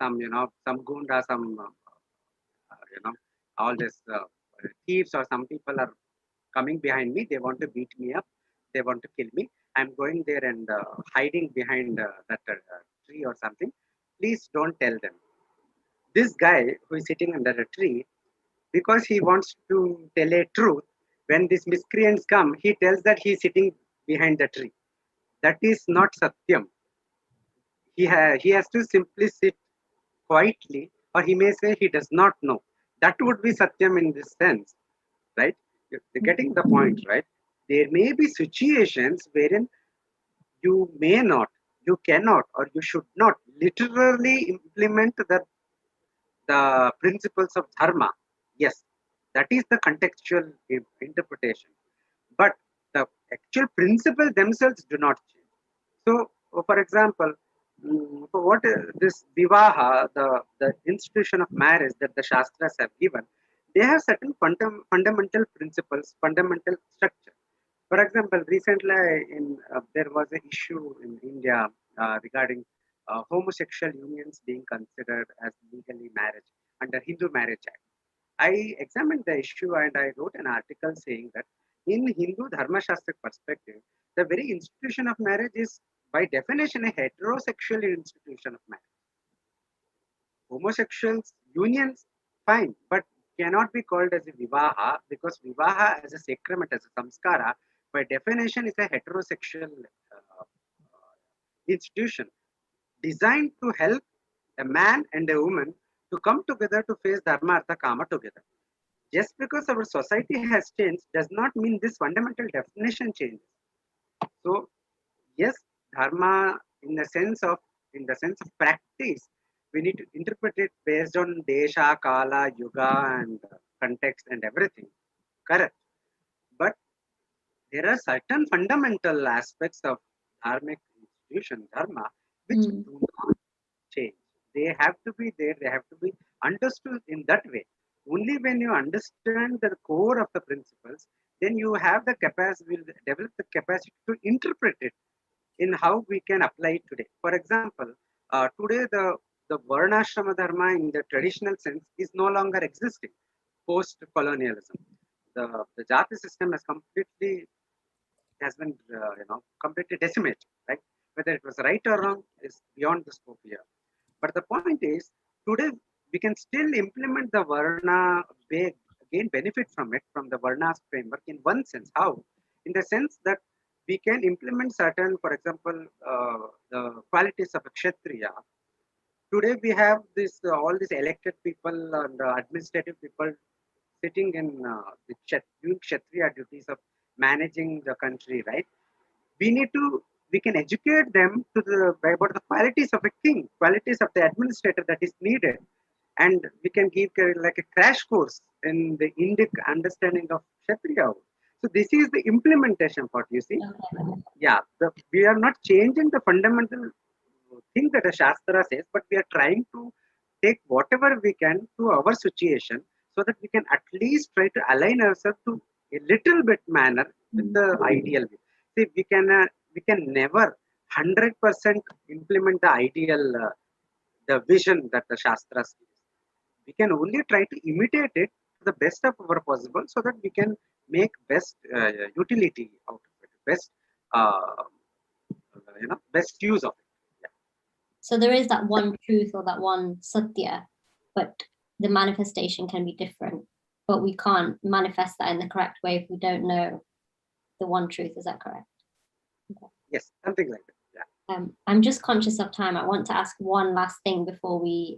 some gunda, some you know all this thieves or some people are coming behind me, they want to beat me up, they want to kill me, I'm going there and hiding behind that tree or something, please don't tell them. This guy who is sitting under a tree, because he wants to tell a truth, when these miscreants come, he tells that he is sitting behind the tree. That is not Satyam. He has to simply sit quietly, or he may say he does not know. That would be Satyam in this sense, right? You're getting the point, right? There may be situations wherein you may not, you cannot, or you should not literally implement the principles of dharma. Yes, that is the contextual interpretation. But the actual principles themselves do not change. So, for example, for what this vivaha, the institution of marriage that the Shastras have given, they have certain fundamental principles, fundamental structure. For example, recently there was an issue in India regarding homosexual unions being considered as legally marriage under Hindu Marriage Act. I examined the issue and I wrote an article saying that in Hindu Dharma Shastric perspective, the very institution of marriage is by definition a heterosexual institution of marriage. Homosexuals unions, fine, but cannot be called as a vivaha because vivaha as a sacrament, as a samskara, by definition is a heterosexual institution designed to help a man and a woman to come together to face dharma, artha, kama together. Just because our society has changed does not mean this fundamental definition changes. So yes, dharma in the sense of practice, we need to interpret it based on desha, kala, yuga, and context and everything. Correct. But there are certain fundamental aspects of dharmic institution, dharma, which do not change. They have to be there, they have to be understood in that way. Only when you understand the core of the principles, then you have the capacity, will develop the capacity to interpret it in how we can apply it today. For example, today the the Varnashrama Dharma in the traditional sense is no longer existing post-colonialism. The Jati system has been completely decimated, right? Whether it was right or wrong is beyond the scope here. But the point is, today we can still implement the Varna, gain benefit from it, from the Varnas framework in one sense. How? In the sense that we can implement certain, for example, the qualities of a Kshatriya. Today we have all these elected people and administrative people sitting in doing Kshatriya duties of managing the country, right? We can educate them about the qualities of a king, qualities of the administrator that is needed, and we can give like a crash course in the Indic understanding of Kshatriya. So this is the implementation part, you see. Yeah, we are not changing the fundamental thing that the Shastra says, but we are trying to take whatever we can to our situation so that we can at least try to align ourselves to a little bit manner with the ideal way. See, we can never 100% implement the ideal, the vision that the Shastras gives. We can only try to imitate it to the best of our possible so that we can make best utility out of it, uh, best use of it. So there is that one truth or that one satya, but the manifestation can be different. But we can't manifest that in the correct way if we don't know the one truth. Is that correct? Okay. Yes, something like that. Yeah. I'm just conscious of time. I want to ask one last thing before we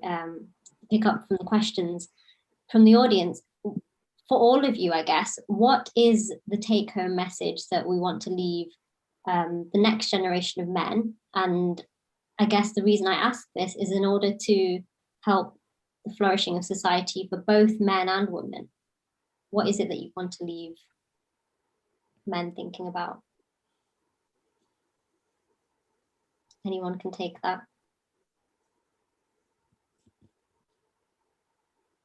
pick up from the questions from the audience. For all of you, I guess, what is the take-home message that we want to leave the next generation of men? And I guess the reason I ask this is in order to help the flourishing of society for both men and women. What is it that you want to leave men thinking about? Anyone can take that.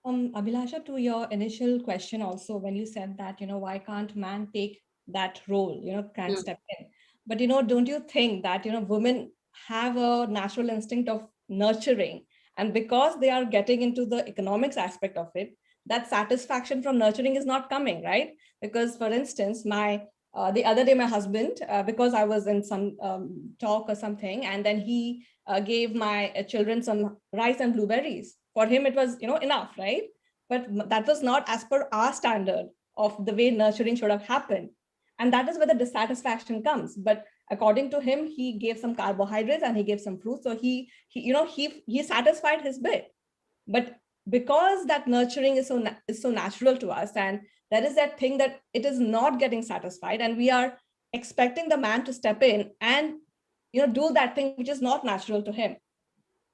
Abhilasha, to your initial question also, when you said that, why can't man take that role, can step in. But, don't you think that, women have a natural instinct of nurturing, and because they are getting into the economics aspect of it, that satisfaction from nurturing is not coming, right? Because, for instance, the other day, my husband, because I was in some talk or something, and then he gave my children some rice and blueberries. For him, it was, enough, right? But that was not as per our standard of the way nurturing should have happened. And that is where the dissatisfaction comes. But according to him, he gave some carbohydrates and he gave some fruit. So he satisfied his bit. But because that nurturing is so natural to us, and there is that thing that it is not getting satisfied, and we are expecting the man to step in and do that thing which is not natural to him,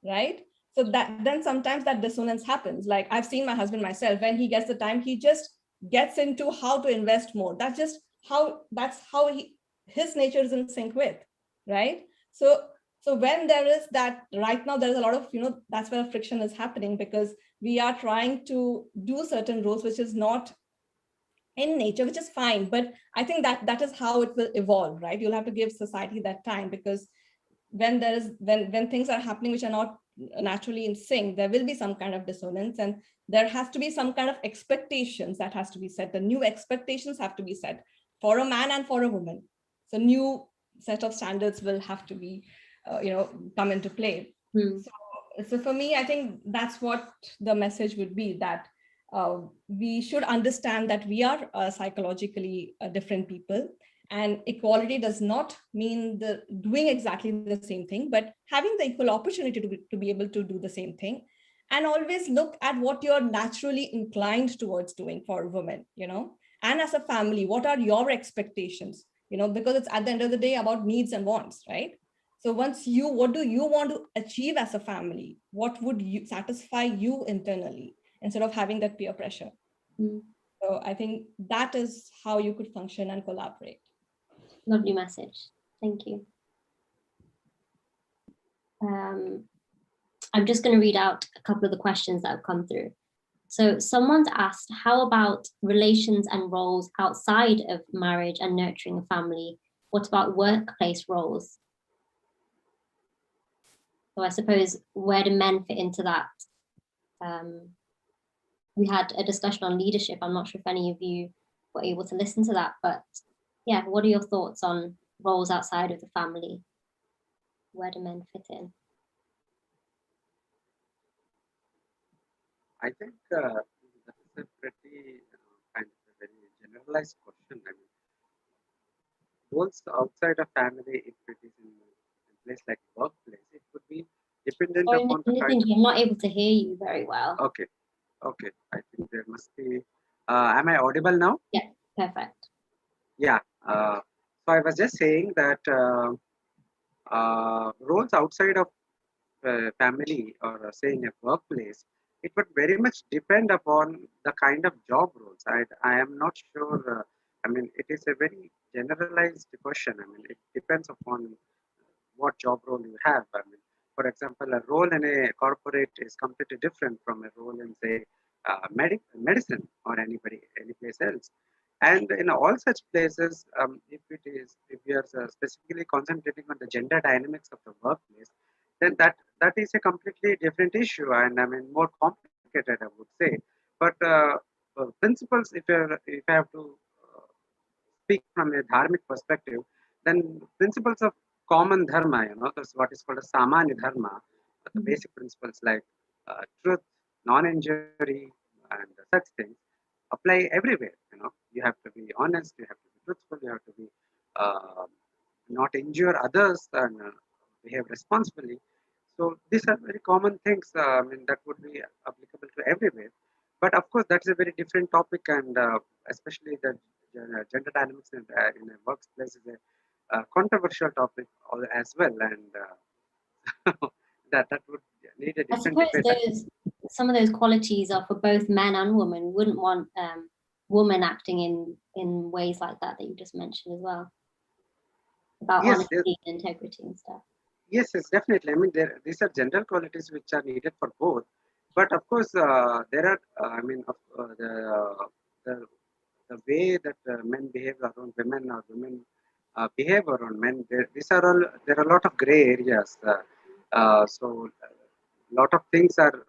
right? So that then sometimes that dissonance happens. Like I've seen my husband myself, when he gets the time, he just gets into how to invest more. That's how his nature is in sync with, right? So when there is that, right now, there's a lot of, that's where friction is happening, because we are trying to do certain roles, which is not in nature, which is fine. But I think that is how it will evolve, right? You'll have to give society that time, because when things are happening which are not naturally in sync, there will be some kind of dissonance, and there has to be some kind of expectations that has to be set. The new expectations have to be set for a man and for a woman. So new set of standards will have to be come into play. So for me, I think that's what the message would be, that we should understand that we are psychologically different people, and equality does not mean doing exactly the same thing, but having the equal opportunity to be able to do the same thing. And always look at what you're naturally inclined towards doing for women, and as a family, what are your expectations, because it's at the end of the day about needs and wants, right? So what do you want to achieve as a family? What would satisfy you internally, instead of having that peer pressure? So I think that is how you could function and collaborate. Lovely message. Thank you. I'm just going to read out a couple of the questions that have come through. So someone's asked, how about relations and roles outside of marriage and nurturing a family? What about workplace roles? So I suppose, where do men fit into that? We had a discussion on leadership. I'm not sure if any of you were able to listen to that, but yeah, what are your thoughts on roles outside of the family? Where do men fit in? I think that is a pretty kind of a very generalized question. I mean, roles outside of family, if it is in a place like workplace, it could be dependent Sorry, upon the kind Nithin, I'm not able to hear you very well. Okay, okay. I think there must be. Am I audible now? Yeah, perfect. Yeah. So I was just saying that roles outside of family or say in a workplace, it would very much depend upon the kind of job roles. I am not sure. I mean, it is a very generalized question. I mean, it depends upon what job role you have. I mean, for example, a role in a corporate is completely different from a role in, say, medicine or any place else. And in all such places, if we are specifically concentrating on the gender dynamics of the workplace, then that is a completely different issue, and I mean more complicated, I would say. But principles, if I have to speak from a dharmic perspective, then principles of common dharma, that's what is called a samanya dharma, the basic principles like truth, non-injury, and such things apply everywhere. You have to be honest, you have to be truthful, you have to be uh, not injure others and behave responsibly. So these are very common things. I mean that would be applicable to everywhere. But of course, that's a very different topic, and especially the gender dynamics in a workplace is a controversial topic as well, and that would need a I different suppose debate. some of those qualities are for both men and women. Wouldn't want women acting in ways like that you just mentioned as well, about Yes, yes, honesty and integrity and stuff. yes, yes, definitely. I mean, these are general qualities which are needed for both. But of course, there are. I mean, the the way that men behave around women or women behave around men, these are all. There are a lot of gray areas. So, a lot of things are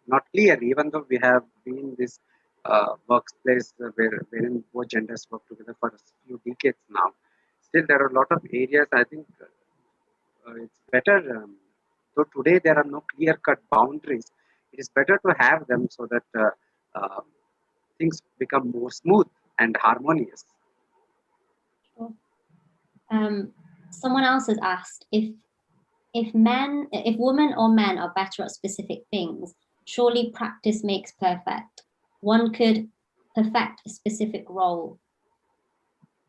not clear, even though we have been this workplace wherein both genders work together for a few decades now. Still, there are a lot of areas. I think it's better. So today there are no clear-cut boundaries. It is better to have them so that uh, things become more smooth and harmonious. Sure. Someone else has asked if women or men are better at specific things, surely practice makes perfect. One could perfect a specific role.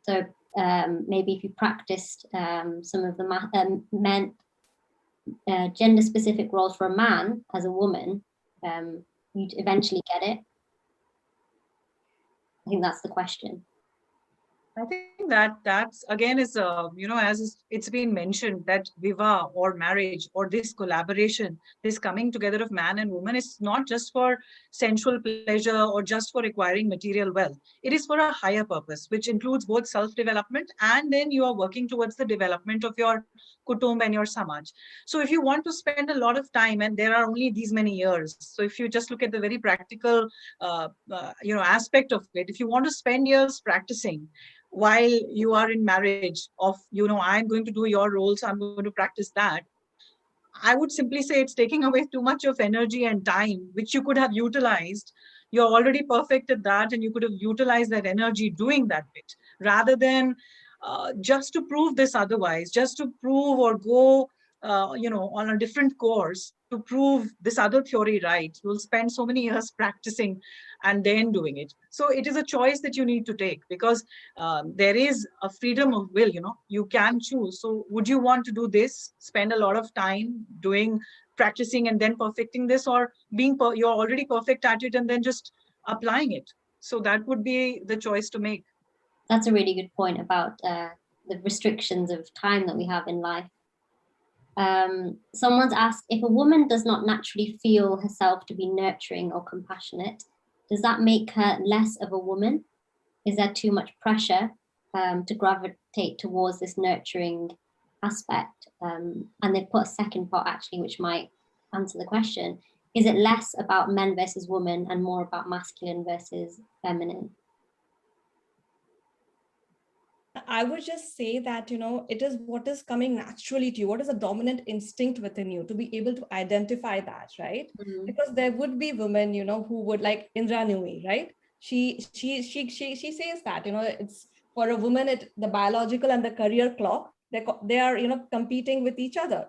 So maybe if you practiced some of the men gender specific roles for a man as a woman, you'd eventually get it. I think that's the question. I think that's again is as it's been mentioned that viva or marriage or this collaboration, this coming together of man and woman is not just for sensual pleasure or just for acquiring material wealth. It is for a higher purpose, which includes both self-development and then you are working towards the development of your kutumb and your samaj. So if you want to spend a lot of time, and there are only these many years, so if you just look at the very practical aspect of it, if you want to spend years practicing while you are in marriage of, I'm going to do your role, so I'm going to practice that. I would simply say it's taking away too much of energy and time, which you could have utilized. You're already perfect at that, and you could have utilized that energy doing that bit rather than just to prove this otherwise, just to prove or go, on a different course to prove this other theory right. You'll spend so many years practicing and then doing it. So it is a choice that you need to take because there is a freedom of will, you can choose. So would you want to do this, spend a lot of time doing, practicing and then perfecting this, or you're already perfect at it and then just applying it? So that would be the choice to make. That's a really good point about the restrictions of time that we have in life. Someone's asked, if a woman does not naturally feel herself to be nurturing or compassionate, does that make her less of a woman? Is there too much pressure to gravitate towards this nurturing aspect, and they've put a second part actually, which might answer the question. Is it less about men versus women and more about masculine versus feminine? I would just say that, it is what is coming naturally to you. What is a dominant instinct within you to be able to identify that, right? Mm. Because there would be women, who would, like Indra Nui, right? She says that, it's for a woman, the biological and the career clock, they are, competing with each other.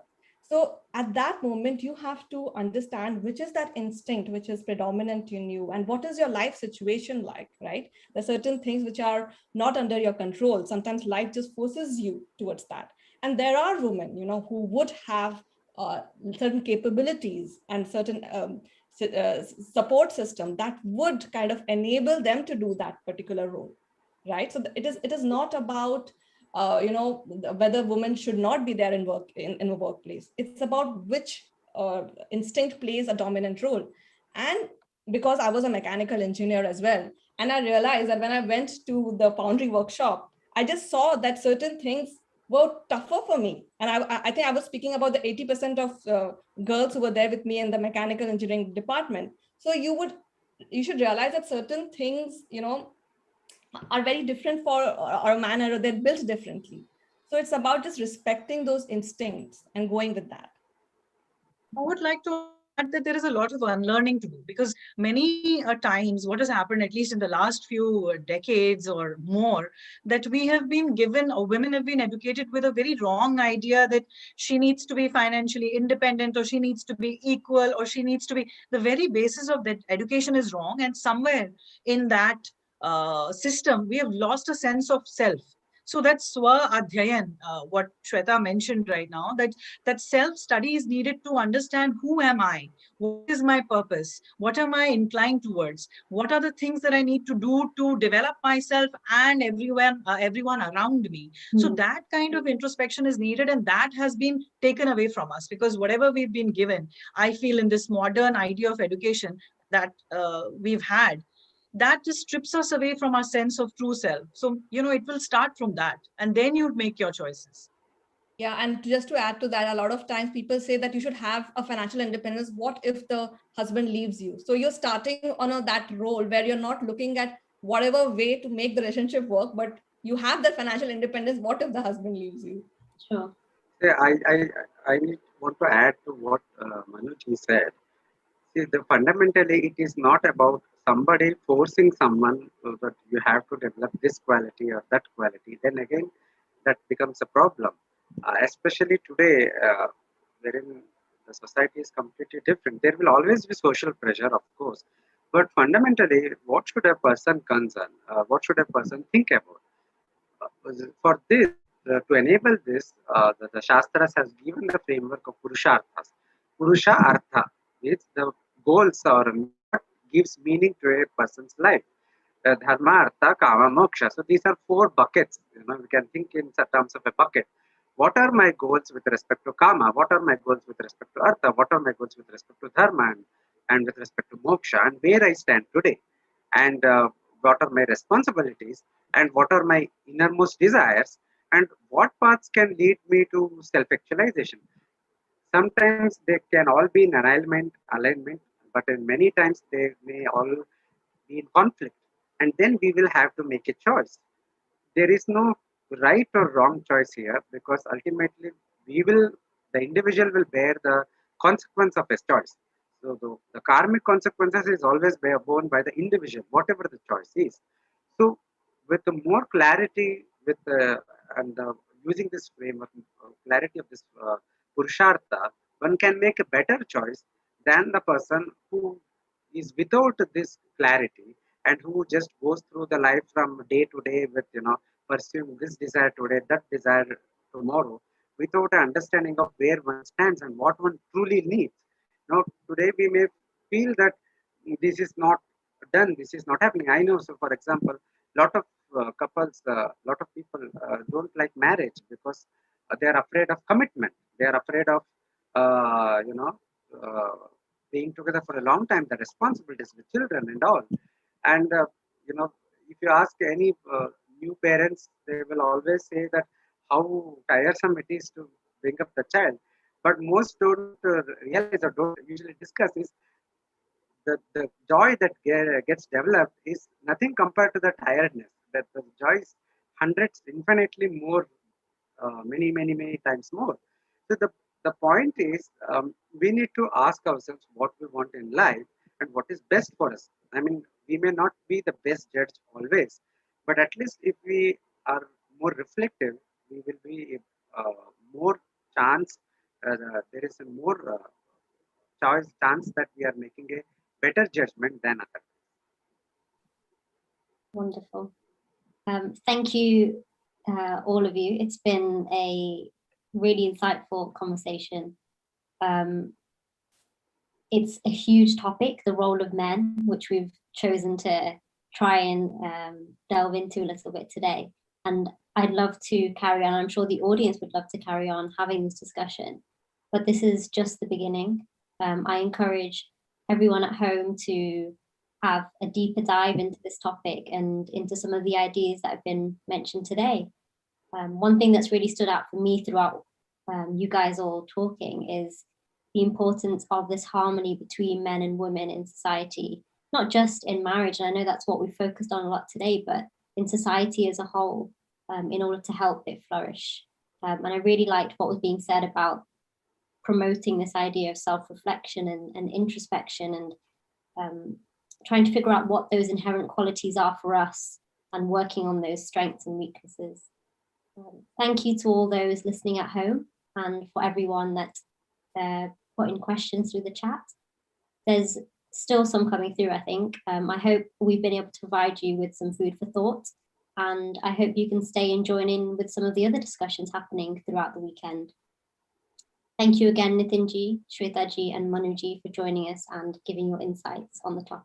So at that moment, you have to understand which is that instinct which is predominant in you and what is your life situation like, right? There are certain things which are not under your control. Sometimes life just forces you towards that. And there are women, who would have certain capabilities and certain support system that would kind of enable them to do that particular role, right? So it is not about whether women should not be there in a workplace. It's about which instinct plays a dominant role. And because I was a mechanical engineer as well, and I realized that when I went to the foundry workshop, I just saw that certain things were tougher for me. And I think I was speaking about the 80% of girls who were there with me in the mechanical engineering department. So you should realize that certain things, are very different for a man, or they're built differently. So it's about just respecting those instincts and going with that. I would like to add that there is a lot of unlearning to do, because many times what has happened, at least in the last few decades or more, that we have been given, or women have been educated with a very wrong idea that she needs to be financially independent, or she needs to be equal, or she needs to be, the very basis of that education is wrong. And somewhere in that system, we have lost a sense of self. So that's Swa Adhyayan, what Shweta mentioned right now, that self-study is needed to understand who am I, what is my purpose, what am I inclined towards, what are the things that I need to do to develop myself and everyone around me. So that kind of introspection is needed, and that has been taken away from us, because whatever we've been given, I feel, in this modern idea of education that we've had, that just strips us away from our sense of true self. So, it will start from that, and then you'd make your choices. Yeah, and just to add to that, a lot of times people say that you should have a financial independence. What if the husband leaves you? So you're starting on that role where you're not looking at whatever way to make the relationship work, but you have that financial independence. What if the husband leaves you? Sure. Yeah, I want to add to what Manuji said. See, fundamentally, it is not about somebody forcing someone that you have to develop this quality or that quality. Then again, that becomes a problem. Especially today, wherein the society is completely different. There will always be social pressure, of course. But fundamentally, what should a person concern? What should a person think about? For this, to enable this, the Shastras has given the framework of Purusharthas. Purusha Artha is the goals or what gives meaning to a person's life. Dharma, Artha, Kama, Moksha. So these are four buckets. We can think in terms of a bucket. What are my goals with respect to Kama? What are my goals with respect to Artha? What are my goals with respect to Dharma and with respect to Moksha? And where I stand today? And what are my responsibilities? And what are my innermost desires? And what paths can lead me to self-actualization? Sometimes they can all be in alignment, but in many times they may all be in conflict. And then we will have to make a choice. There is no right or wrong choice here, because ultimately the individual will bear the consequence of his choice. So the karmic consequences is always borne by the individual, whatever the choice is. So with the more clarity, with and using this framework, clarity of this purushartha, one can make a better choice than the person who is without this clarity and who just goes through the life from day to day with pursuing this desire today, that desire tomorrow, without an understanding of where one stands and what one truly needs. Today we may feel that this is not done, this is not happening. I know. So, for example, lot of couples, lot of people don't like marriage because they are afraid of commitment. They are afraid of, being together for a long time, the responsibilities with children and all. And if you ask any new parents, they will always say that how tiresome it is to bring up the child. But most don't realize or don't usually discuss is the joy that gets developed is nothing compared to the tiredness. That the joy is hundreds, infinitely more, many times more. So the point is, we need to ask ourselves what we want in life and what is best for us. I mean, we may not be the best judge always, but at least if we are more reflective, we will be more chance. There is a more chance that we are making a better judgment than others. Wonderful. Thank you, all of you. It's been a really insightful conversation. It's a huge topic, the role of men, which we've chosen to try and delve into a little bit today. And I'd love to carry on. I'm sure the audience would love to carry on having this discussion, but this is just the beginning. I encourage everyone at home to have a deeper dive into this topic and into some of the ideas that have been mentioned today. One thing that's really stood out for me throughout you guys all talking is the importance of this harmony between men and women in society, not just in marriage. And I know that's what we focused on a lot today, but in society as a whole, in order to help it flourish. And I really liked what was being said about promoting this idea of self-reflection and introspection and trying to figure out what those inherent qualities are for us and working on those strengths and weaknesses. Thank you to all those listening at home and for everyone that put in questions through the chat. There's still some coming through, I think. I hope we've been able to provide you with some food for thought, and I hope you can stay and join in with some of the other discussions happening throughout the weekend. Thank you again, Nithin ji, Shweta ji, and Manu ji for joining us and giving your insights on the topic.